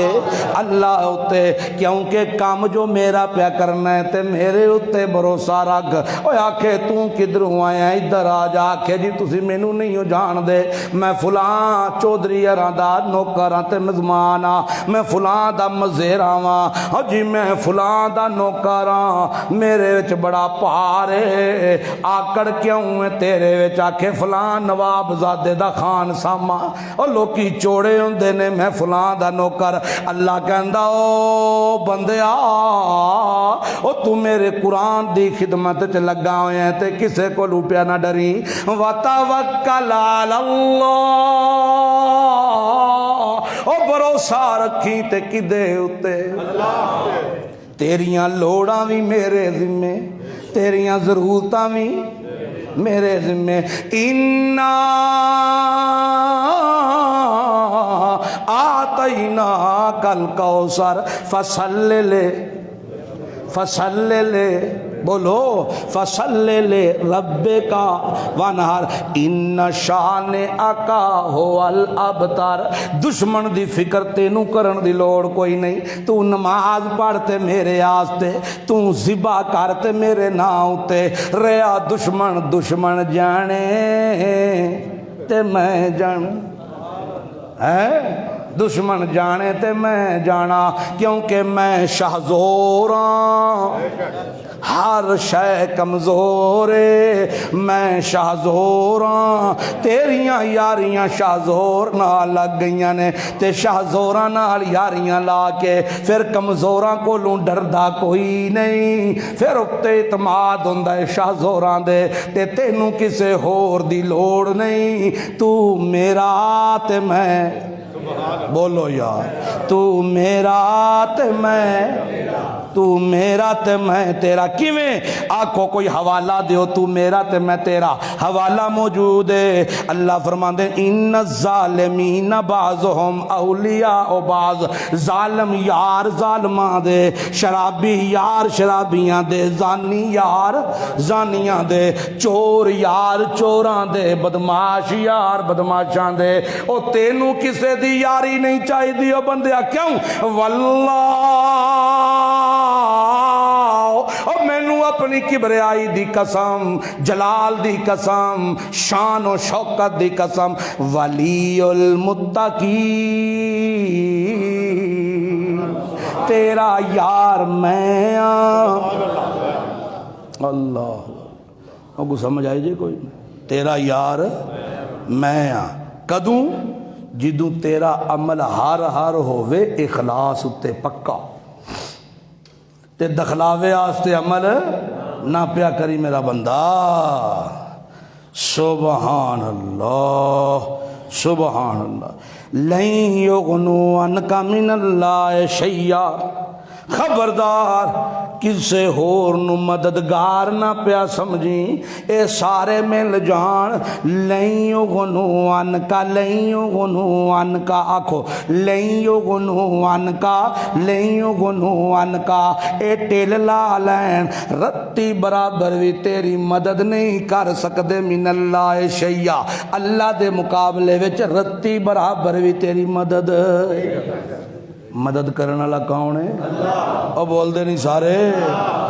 اللہ اتے کیونکہ کام جو میرا پیا کرنا ہے تے میرے اتے بھروسہ رکھ اوہ آکھے توں کدھروں آیا ادھر آ جا آکھے جی تسی مینوں نہیں ہو جان دے میں فلاں چودھری اراں دا نوکراں تے مزماناں میں فلاں دا مزیراں ہاں جی میں فلاں دا نوکراں میرے وچ بڑا پار ہے آکڑ کیوں ہے تیرے وچ آکھے فلاں نواب زادے دا خان ساما اور لوکی چوڑے ہوندے نے میں فلاں دا نوکر اللہ کہندا او بندیا او تو میرے قرآن دی خدمت چ لگا ہوئے ہیں تے کسے کو لوپیا نہ ڈری وتوکل علی اللہ او بھروسہ رکھی تے کدے اتے تیریاں لوڑاں بھی میرے ذمے تیریاں ضرورتاں بھی میرے ذمے اِنَّا آتَيْنَاكَ الْكَوْثَرَ فَصَلِّ لے بولو فَصَلِّ لِرَبِّكَ وَانْحَرْ اِنَّ شَانِئَكَ هُوَ الْأَبْتَرُ دشمن دی فکر تینوں کرن دی لوڑ کوئی نہیں تو نماز پڑھتے میرے آستے تو ذبح کرتے میرے نام تے ریا دشمن جانے تے میں جان دشمن جانے تے میں جانا کیونکہ میں شہزوراں ہر شے کمزور میں شہزوراں تیریاں یاریاں شہزور نال لگ گئیاں نے تے شہزوراں نال یاریاں لا کے پھر کمزوراں کولوں ڈردا کوئی نہیں پھر اتے اعتماد ہوندا ہے شہزوراں دے تے تینوں کسے ہور دی لوڑ نہیں تو میرا تے میں بولو یار تو میرا تے میں تیرا کیویں آنکھوں کوئی حوالہ دیو تو میرا تے میں تیرا حوالہ موجود ہے اللہ فرماندے ان الظالمین بعضهم اولیاء و بعض ظالم یار ظالماں دے شرابی یار شرابیاں دے زانی یار زانیاں دے چور یار چوراں دے بدماش یار بدماشاں دے او تینوں کسے دی یاری نہیں چاہی دیو بندیا کیوں واللہ اور مینوں اپنی کبریائی دی قسم جلال دی قسم شان و شوکت دی قسم ولی المتقین تیرا یار میں اللہ کو سمجھ آئی جے کوئی تیرا یار میں کدوں جدوں تیرا عمل ہر ہووے اخلاص اتے پکا تے دخلاوے آستے عمل نہ پیا کری میرا بندہ سبحان اللہ سبحان اللہ لن یغنوا عنک من اللہ شیئا خبردار کسے ہور نو مددگار نہ پیا سمجھی اے سارے مل جان لن یغنوا عنک آکھو لن یغنوا عنک اے ٹیل لا لین رتی برابر بھی تیری مدد نہیں کر سکدے من اللہ شیئا اللہ دے مقابلے وچ رتی برابر بھی تیری مدد کرنے والا کون ہے اور بول دے نہیں سارے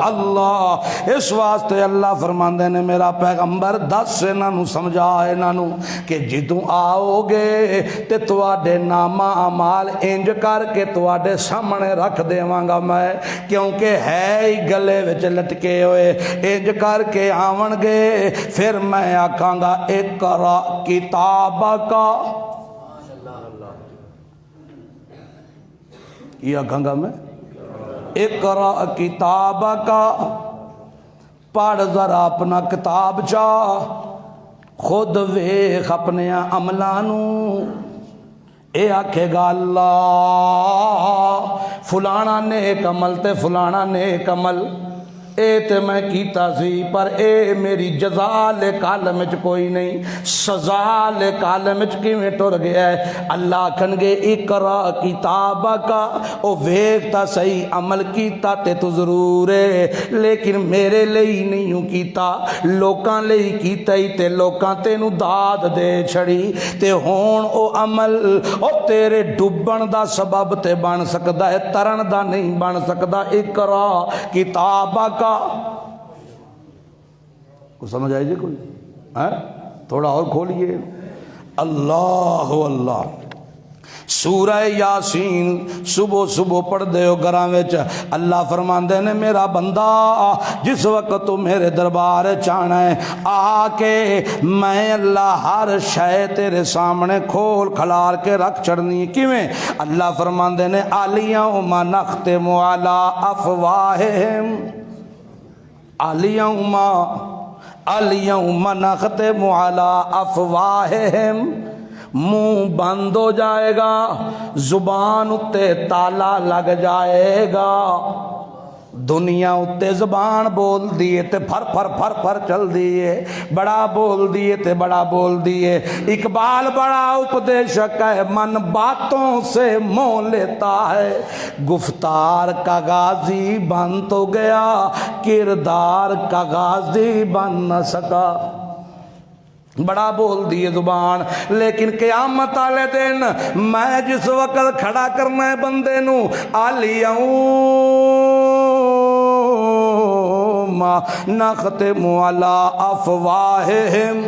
اللہ اس واسطے اللہ فرماندے نے میرا پیغمبر دس انہاں نو سمجھا انہاں نو کہ جدوں آؤ گے تے تواڈے نامہ اعمال انج کر کے تواڈے سامنے رکھ دیواں گا میں کیونکہ ہے ہی گلے وچ لٹکے ہوئے انج کر کے آون گے پھر میں آکھاں گا اقرا کتابک یہ آکھاں گا میں اقرا کتابک پڑھ ذرا اپنا کتاب چاہ خود ویخ اپنے عملانو اے آکھے گا اللہ فلانا نیک عمل تے فلانا نیک عمل اے تے میں کیتا سی پر اے میری جزا لے کالم وچ کوئی نہیں، سزا لے کالم وچ کیویں ٹر گیا ہے؟ اللہ کھنگے اقرا کتابک، او ویکھتا صحیح عمل کیتا تے تو ضرور ہے، لیکن میرے لئی نہیں کیتا، لوکاں لئی کیتا ہی تے لوکاں تینوں داد دے چھڑی، تے ہون او عمل او تیرے ڈبن دا سبب تے بن سکدا ہے، ترن دا نہیں بن سکدا۔ اقرا کتابک، کو سمجھ آئی جی کوئی؟ تھوڑا اور کھولیے۔ اللہ اللہ، سورہ یاسین صبح صبح پڑھ دے ہو گھراں وچ، اللہ فرماندے نے میرا بندہ جس وقت تو میرے دربار چاہنا ہے آ کے میں اللہ ہر شے تیرے سامنے کھول کھلار کے رکھ چڑھنی۔ کیویں؟ اللہ فرماندے نے الیوم نختم علی افواہہم، الیوم نختم علی افواہہم، منہ بند ہو جائے گا، زبان اتے تالا لگ جائے گا۔ دنیا اتے زبان بول دیے تے پھر پھر پھر پھر چل دیے، بڑا بول دیے تے بڑا بول دیے۔ اقبال بڑا اپدیشک ہے، من باتوں سے منہ لیتا ہے، گفتار کا غازی بن تو گیا، کردار کا غازی بن نہ سکا۔ بڑا بول دیے زبان، لیکن قیامت والے دن میں جس وقت کھڑا کرنا ہے بندے نو، الیوم نختم علی افواہہم،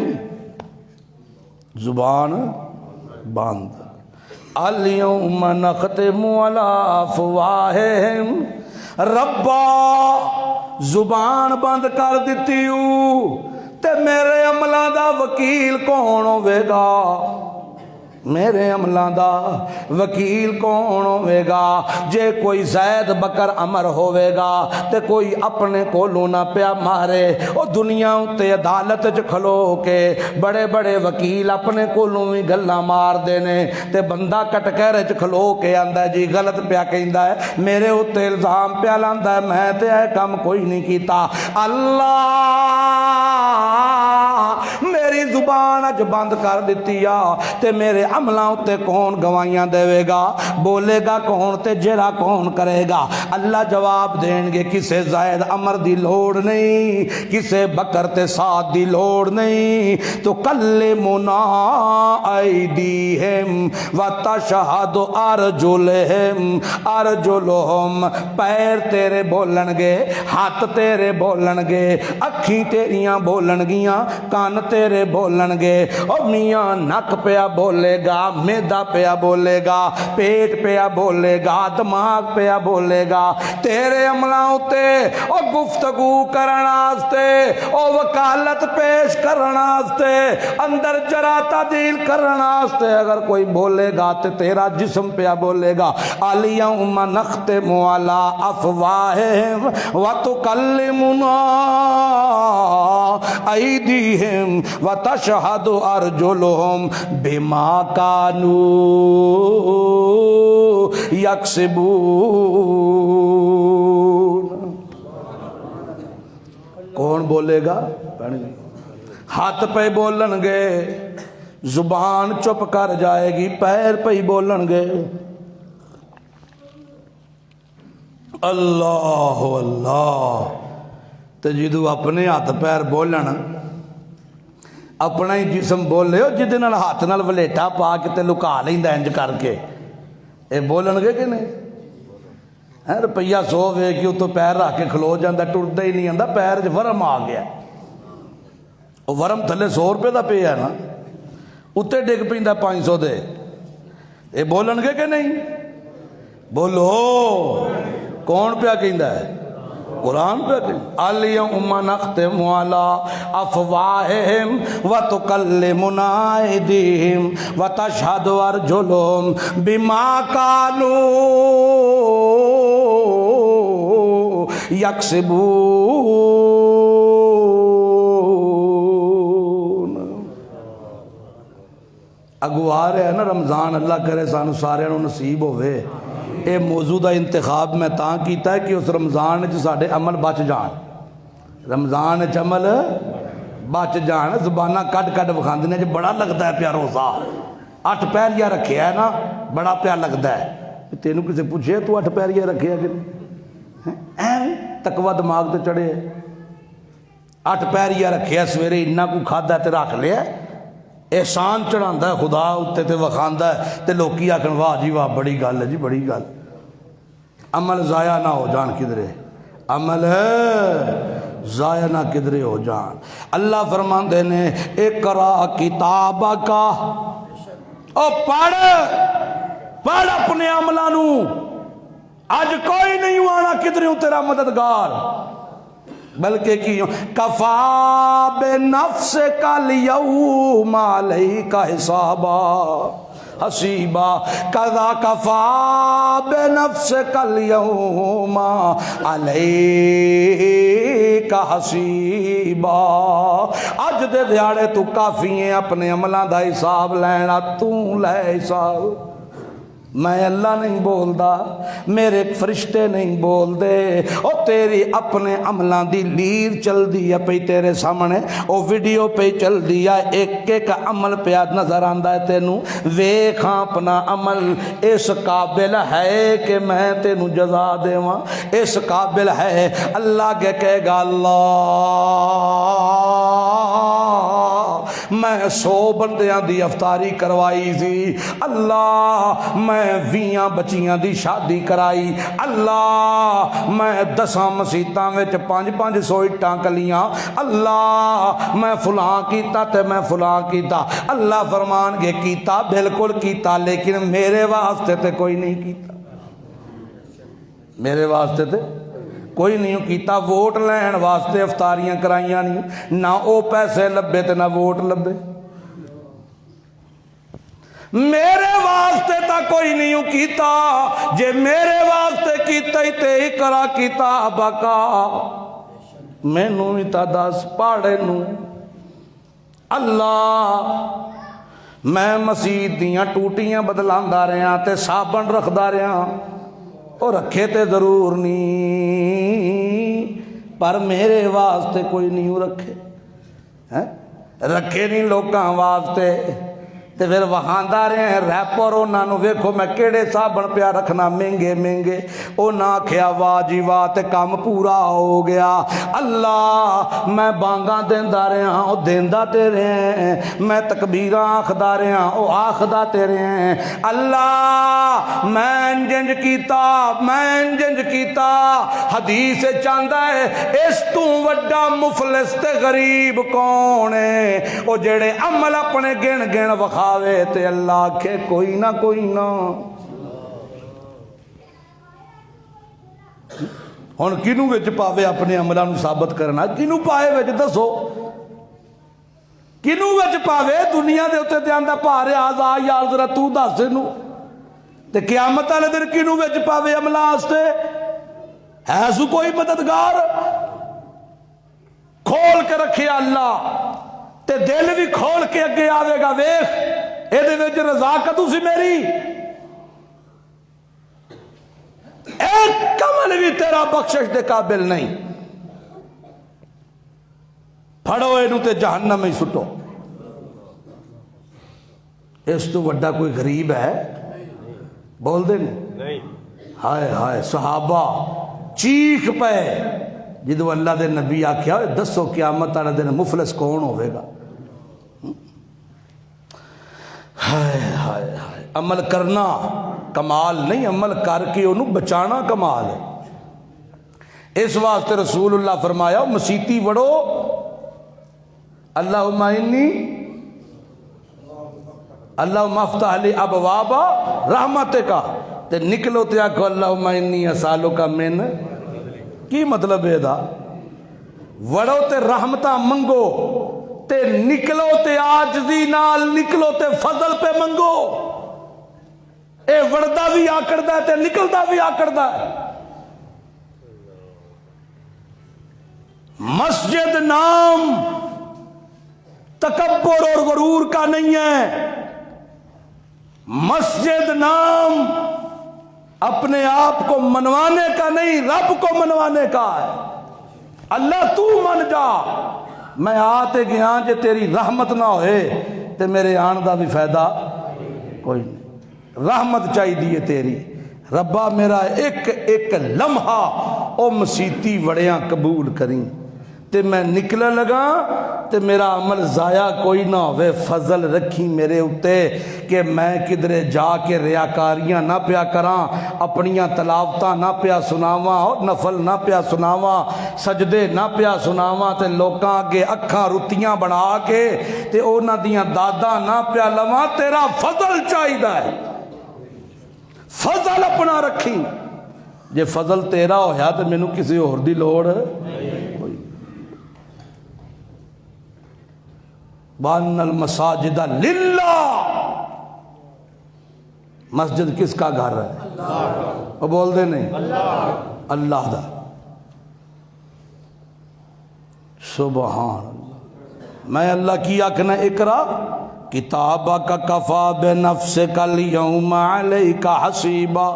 زبان بند، الیوم نختم علی افواہہم، ربا زبان بند کر دیتی ہوں تے میرے عملاں دا وکیل کون ہوے گا؟ میرے عملاں دا وکیل کون ہوے گا؟ جے کوئی زید بکر عمر ہوے گا تے کوئی اپنے کولوں نہ پیا مارے، او دنیا تے عدالت چ کھلو کے بڑے بڑے وکیل اپنے کولوں بھی گلاں مار دینے، تے بندہ کٹکہرے چ کھلو کے آندا ہے جی غلط پیا کہندا ہے، میرے اوتے الزام پیا لاندا ہے، میں تے اے کام کوئی نہیں کیتا۔ اللہ میری زبان اج بند کر دیتی آ تے میرے عملاں اتے کون گوائیاں دے گا؟ بولے گا کون تے جرا کون کرے گا؟ اللہ جواب دیں گے کسے زید عمر دی لوڑ نہیں، کسے بکر تے سعد دی لوڑ نہیں، تو کلمنا ایدیہم وتشہد ارجلہم، ارجلہم پیر تیرے بولن گے، ہاتھ تیرے بولن گے، اکھیں تیریاں بولن گیاں، کان تیرے بولن گے، اور میاں نک پیا بولے گا، میدا پیا بولے گا، پیٹ پیا بولے گا، دماغ پیا بولے گا، تیرے عملاں اتے او گفتگو کرن واسطے، او وکالت پیش کرن واسطے، اندر جرا تعدیل کرن واسطے اگر کوئی بولے گا تے تیرا جسم پیا بولے گا۔ الیوم نختم علی افواہہم وتکلمنا ایدیہم وتشہد ارجلہم بما کانوا یکسبون۔ کون بولے گا؟ ہاتھ پہ بولن گے، زبان چپ کر جائے گی، پیر پہ ہی بولن گے۔ اللہ اللہ، تے جدو اپنے ہاتھ پیر بولن، اپنا ہی جسم بولے ہو جدے نال ہاتھ نال ولیٹا پا کے تے لکا لیندا انج کر کے، اے بولن گے کہ نہیں؟ روپیہ 100 وے کے اتوں پیر رکھ کے کھلو جاندہ، ٹردا ہی نہیں آندا، پیر چ ورم آ گیا، وہ ورم تھلے 100 روپے دا پیا نا، اتنے ڈگ پیندا 500 دے، اے بولن گے کہ نہیں؟ بولو، کون پیا کہندا ہے؟ قرآن پہ الیوم نختم علی افواہہم وتکلمنا ایدیہم وتشہد ارجلہم بما کانوا یکسبون۔ اگو آ رہے ہیں نا رمضان، اللہ کرے سانو سارے نصیب ہوئے۔ اے موضوع دا انتخاب میں تاں کیتا ہے کہ اس رمضان وچ ساڈے عمل بچ جان۔ رمضان چمل بچ جان زبانہ کٹ کٹ وکھاندے نے بڑا لگتا ہے پیا روزہ 8 پہریہ رکھیا ہے نا بڑا پیا لگتا ہے تینوں کسے پوچھے تو 8 پہریہ رکھیا کہ تقوی دماغ تے چڑھے 8 پہریہ رکھیا سویرے انہاں کو کھادا تے رکھ لیا احسان چڑھاندا ہے خدا اتے تے وکھاندا ہے تے لوکی آکھن واہ جی واہ بڑی گل ہے جی بڑی گل عمل ضائع نہ ہو جان کدھرے عمل ضائع نہ کدھرے ہو جان اللہ فرماندے نے اقرا کتابک او پڑھ اپنے عملاں نو اج کوئی نہیں آنا کدھروں تیرا مددگار بلکہ کیوں کفا بنفسک الیوم علیک حسابا حسیبا کذا کفا بنفسک الیوم علیک حسیبا اج دے دیاڑے تو کافی ہیں اپنے عملاں دا حساب لینا تو لے حساب میں اللہ نہیں بولدا میرے فرشتے نہیں بول دے او تیری اپنے عملاں دی لیر چل دی ہے پئی تیرے سامنے او ویڈیو پہ چل دی ہے ایک ایک عمل پہ نظر آندا ہے تینوں ویکھاں اپنا عمل اس قابل ہے کہ میں تینوں جزا دیواں اس قابل ہے اللہ کے کہے گا اللہ میں 100 بندیاں دی افطاری کروائی سی اللہ میں 20 بچیاں دی شادی کرائی اللہ میں 10 مسیتاں وچ 500 اٹاں کلیاں اللہ میں فلاں کیتا تے میں فلاں کیتا اللہ فرمان گے کیتا بالکل کیتا لیکن میرے واسطے تے کوئی نہیں کیتا میرے واسطے تے کوئی نہیں کیتا ووٹ لین واسطے افطاریاں کرائیاں نہیں نہ او پیسے لبے تے نہ ووٹ لبے میرے واسطے تا کوئی نہیں کیتا جے میرے واسطے کیتا ہی تے اقرا کتابک مینوں ہی تا دس پاڑے نو اللہ میں مسجد دیاں ٹوٹیاں بدلاندا رہیا تے صابن رکھدا رہیا اور رکھے تے ضرور نہیں پر میرے واسطے کوئی نہیں رکھے رکھے نہیں لوکاں واسطے تے پھر وہاندہ رہے ہیں ریپر انہاں نو ویکھو میں کیڑے صابن پیا رکھنا مہنگے مہنگے انہاں کھیا واہ جی واہ تے کام پورا ہو گیا اللہ میں بانگاں دیندا رہا او دیندا تے رہے میں تکبیراں آکھدا رہا او آکھدا تے رہے اللہ میں انجنج کیتا حدیث چاہندا ہے اس تو وڈا مفلس تے غریب کون ہے او جڑے عمل اپنے گن گن وکھا تے اللہ کے کوئی نہ ہن کنوں وچ پاوے اپنے عملاں نوں ثابت کرنا کنوں پائے وچ دسو کنوں وچ پاوے دنیا دے اوتے تے آندا پارے آزا یا ذرا تو دس نو تے قیامت والے دن کنوں وچ پاوے عملاں واسطے ہے سو کوئی مددگار کھول کے رکھے اللہ تے دل بھی کھول کے اگے آوے گا ویکھ اے دے وچ رضاکت سی میری ایک عمل بھی تیرا بخشش دے قابل نہیں پھڑو اینو تے جہنم میں سٹو اس تو وڈا کوئی غریب ہے بول دے نہیں ہائے ہائے صحابہ چیخ پے جدو اللہ دے نبی آکھیا دسو قیامت والے دن مفلس کون ہوئے گا ہائے ہائے ہائے عمل کرنا کمال نہیں عمل کر کے انہوں بچانا کمال ہے اس واسطے رسول اللہ فرمایا مسیتی وڑو اللہم انی اللہم افتح لی ابواب رحمتک تے نکلو تے آکھو اللہم انی اسالک من کی مطلب ہے دا وڑو تے رحمتہ منگو تے نکلو تے آجزی نال نکلو تے فضل پہ منگو اے وڑدا بھی آکڑدا ہے تے نکلدا بھی آکڑدا ہے مسجد نام تکبر اور غرور کا نہیں ہے مسجد نام اپنے آپ کو منوانے کا نہیں رب کو منوانے کا ہے اللہ تو من جا میں آتے گیا جے تیری رحمت نہ ہوئے تے میرے آن دا بھی فائدہ کوئی نہیں. رحمت چاہی دیئے تیری ربا میرا ایک ایک لمحہ او مسیتی وڑیاں قبول کریں تے میں نکلے لگا تے میرا عمل ضائع کوئی نہ ہوئے. فضل رکھی میرے اتے کہ میں کدرے جا کے ریاکاریاں نہ پیا کراں, اپنیاں تلاوتاں نہ پیا سناواں, اور نفل نہ پیا سناواں, سجدے نہ پیا سناواں تے لوکاں اگے اکھاں رتیاں بنا کے تے اونا دیاں دادا نہ پیا لواں. تیرا فضل چاہیدہ ہے, فضل اپنا رکھی. جے فضل تیرا ہویا تے مینوں کسی اور دی لوڑ کوئی. وَأَنَّ الْمَسَاجِدَ لِلَّهِ, مسجد کس کا گھر ہے؟ وہ بول دے نہیں, اللہ دا. سبحان اللہ. میں اللہ کی آکھنا اقرا کتابک کفا بنفسک اليوم علیک حسیبا.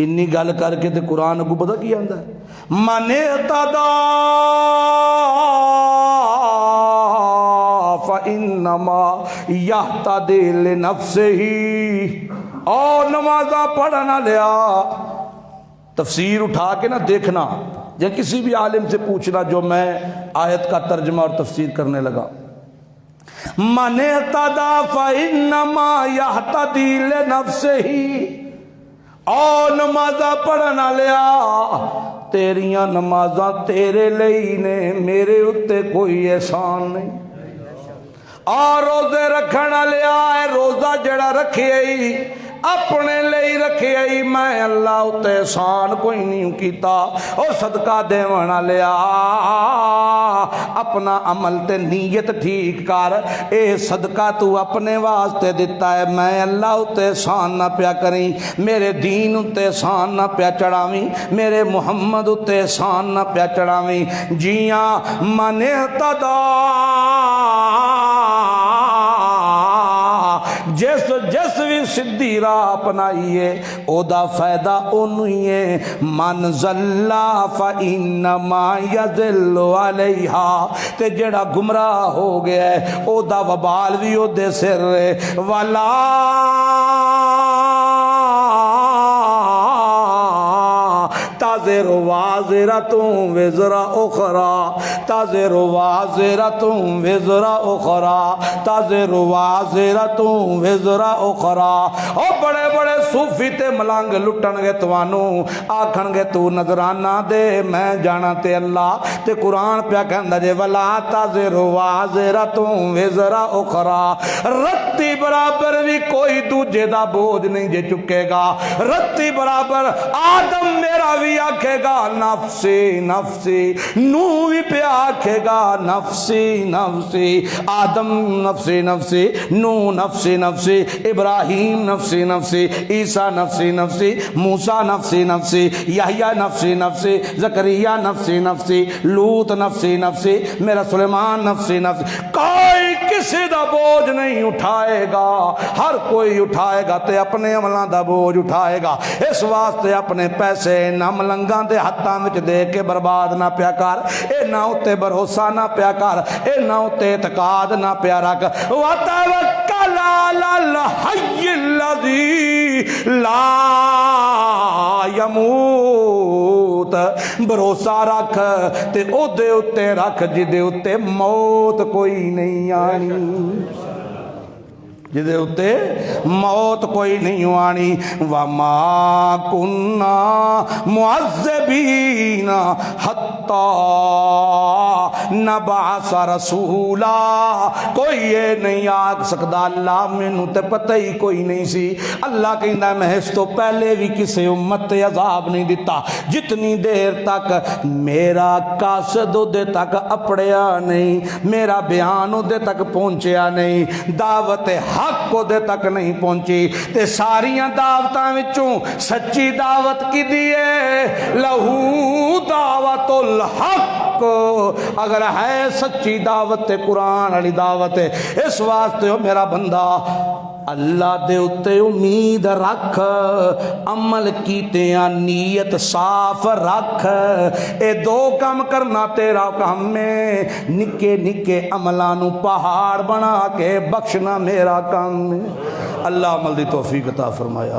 انی گل کر کے تے قرآن کو پتہ کیا آندا ہے, من اہتدی فَإِنَّمَا يَهْتَدِي لِنَفْسِهِ. اور نمازہ پڑھنا لیا, تفسیر اٹھا کے نہ دیکھنا یا کسی بھی عالم سے پوچھنا جو میں آیت کا ترجمہ اور تفسیر کرنے لگا. من اہتدی فَإِنَّمَا يَهْتَدِي لِنَفْسِهِ. اور نمازہ پڑھنا لیا, تیریاں نمازاں تیرے لئی نے, میرے اتے کوئی احسان نہیں. اور روزے رکھنا لیا ہے, روزہ جڑا رکھے ہی اپنے لئی رکھے ہی, میں اللہ اتے احسان کوئی نہیں کیتا. اور صدقہ دیونا لیا, اپنا عمل تے نیت ٹھیک کر, اے صدقہ تو اپنے واسطے دیتا ہے, میں اللہ اتے احسان نہ پیا کریں, میرے دین اتے احسان نہ پیا چڑھاویں, میرے محمد اتے احسان نہ پیا چڑھاویں. جیاں من اہتدی, جس بھی سدھی راہ اپنائیے او دا فائدہ اونہی ہے. من ضلّا فإنما یضل علیہا, تے جڑا گمراہ ہو گیا ہے او دا وبال بھی او دے سر ہے. ولا تازر وازرۃ وزر اخری, تازر وازرۃ وزر اخری, تازر وازرۃ وزر اخری. او بڑے بڑے صوفی تے ملنگ لٹن گے توانوں, آکھن گے تو نظرانہ دے, میں جانا تے اللہ تے قرآن پیا کہندا جے ولا تازر وازرۃ وزر اخری. رتی برابر بھی کوئی دوجے دا بوجھ نہیں جے چکے گا, رتی برابر آدم میرا بھی آکھے گا نفسی نفسی, نو بھی پہ آکھے گا نفسی نفسی, آدم نفسی نفسی, نو نفسی نفسی, ابراہیم نفسی نفسی, عیسیٰ نفسی نفسی, موسیٰ نفسی نفسی, یحییٰ نفسی نفسی, زکریا نفسی نفسی, لوط نفسی نفسی, میرا سلیمان نفسی نفسی. کوئی کسی دا بوجھ نہیں اٹھائے گا, ہر کوئی اٹھائے گا تے اپنے عملاں دا بوجھ اٹھائے گا. اس واسطے اپنے پیسے نہ ملنگاں دے ہتھاں وچ دے کے برباد نہ پیا کر, اے نہ اتے بھروسہ نہ پیا کر, اے نہ اتے اعتقاد نہ پیا رکھ. وتوکل علی الحی الذی لا یموت, بھروسہ رکھ تے او دے اتے رکھ جدے اتے موت کوئی نہیں آنی, جدے اتے موت کوئی نہیں آنی. وما کننا معذبین حتی نبعث رسولا. کوئی یہ نہیں آکھ سکدا اللہ مینوں تے پتہ ہی کوئی نہیں سی. اللہ کہندا میں اس تو پہلے بھی کسی امت تے عذاب نہیں دیتا جتنی دیر تک میرا قاصد دے تک اپڑیا نہیں, میرا بیان دے تک پہنچیا نہیں, دعوت حق کو دے تک نہیں پہنچی. تے ساریاں دعوتاں وچوں سچی دعوت کی دیئے لہو دعوت الحق, اگر ہے سچی دعوت تے قرآن علی دعوت ہے. اس واسطے میرا بندہ اللہ دے اتے امید رکھ، عمل کیتیاں نیت صاف رکھ، اے دو کام کرنا تیرا کام ہے، نکے نکے عملانو پہاڑ بنا کے بخشنا میرا کام ہے۔ اللہ عمل دی توفیق عطا فرمایا۔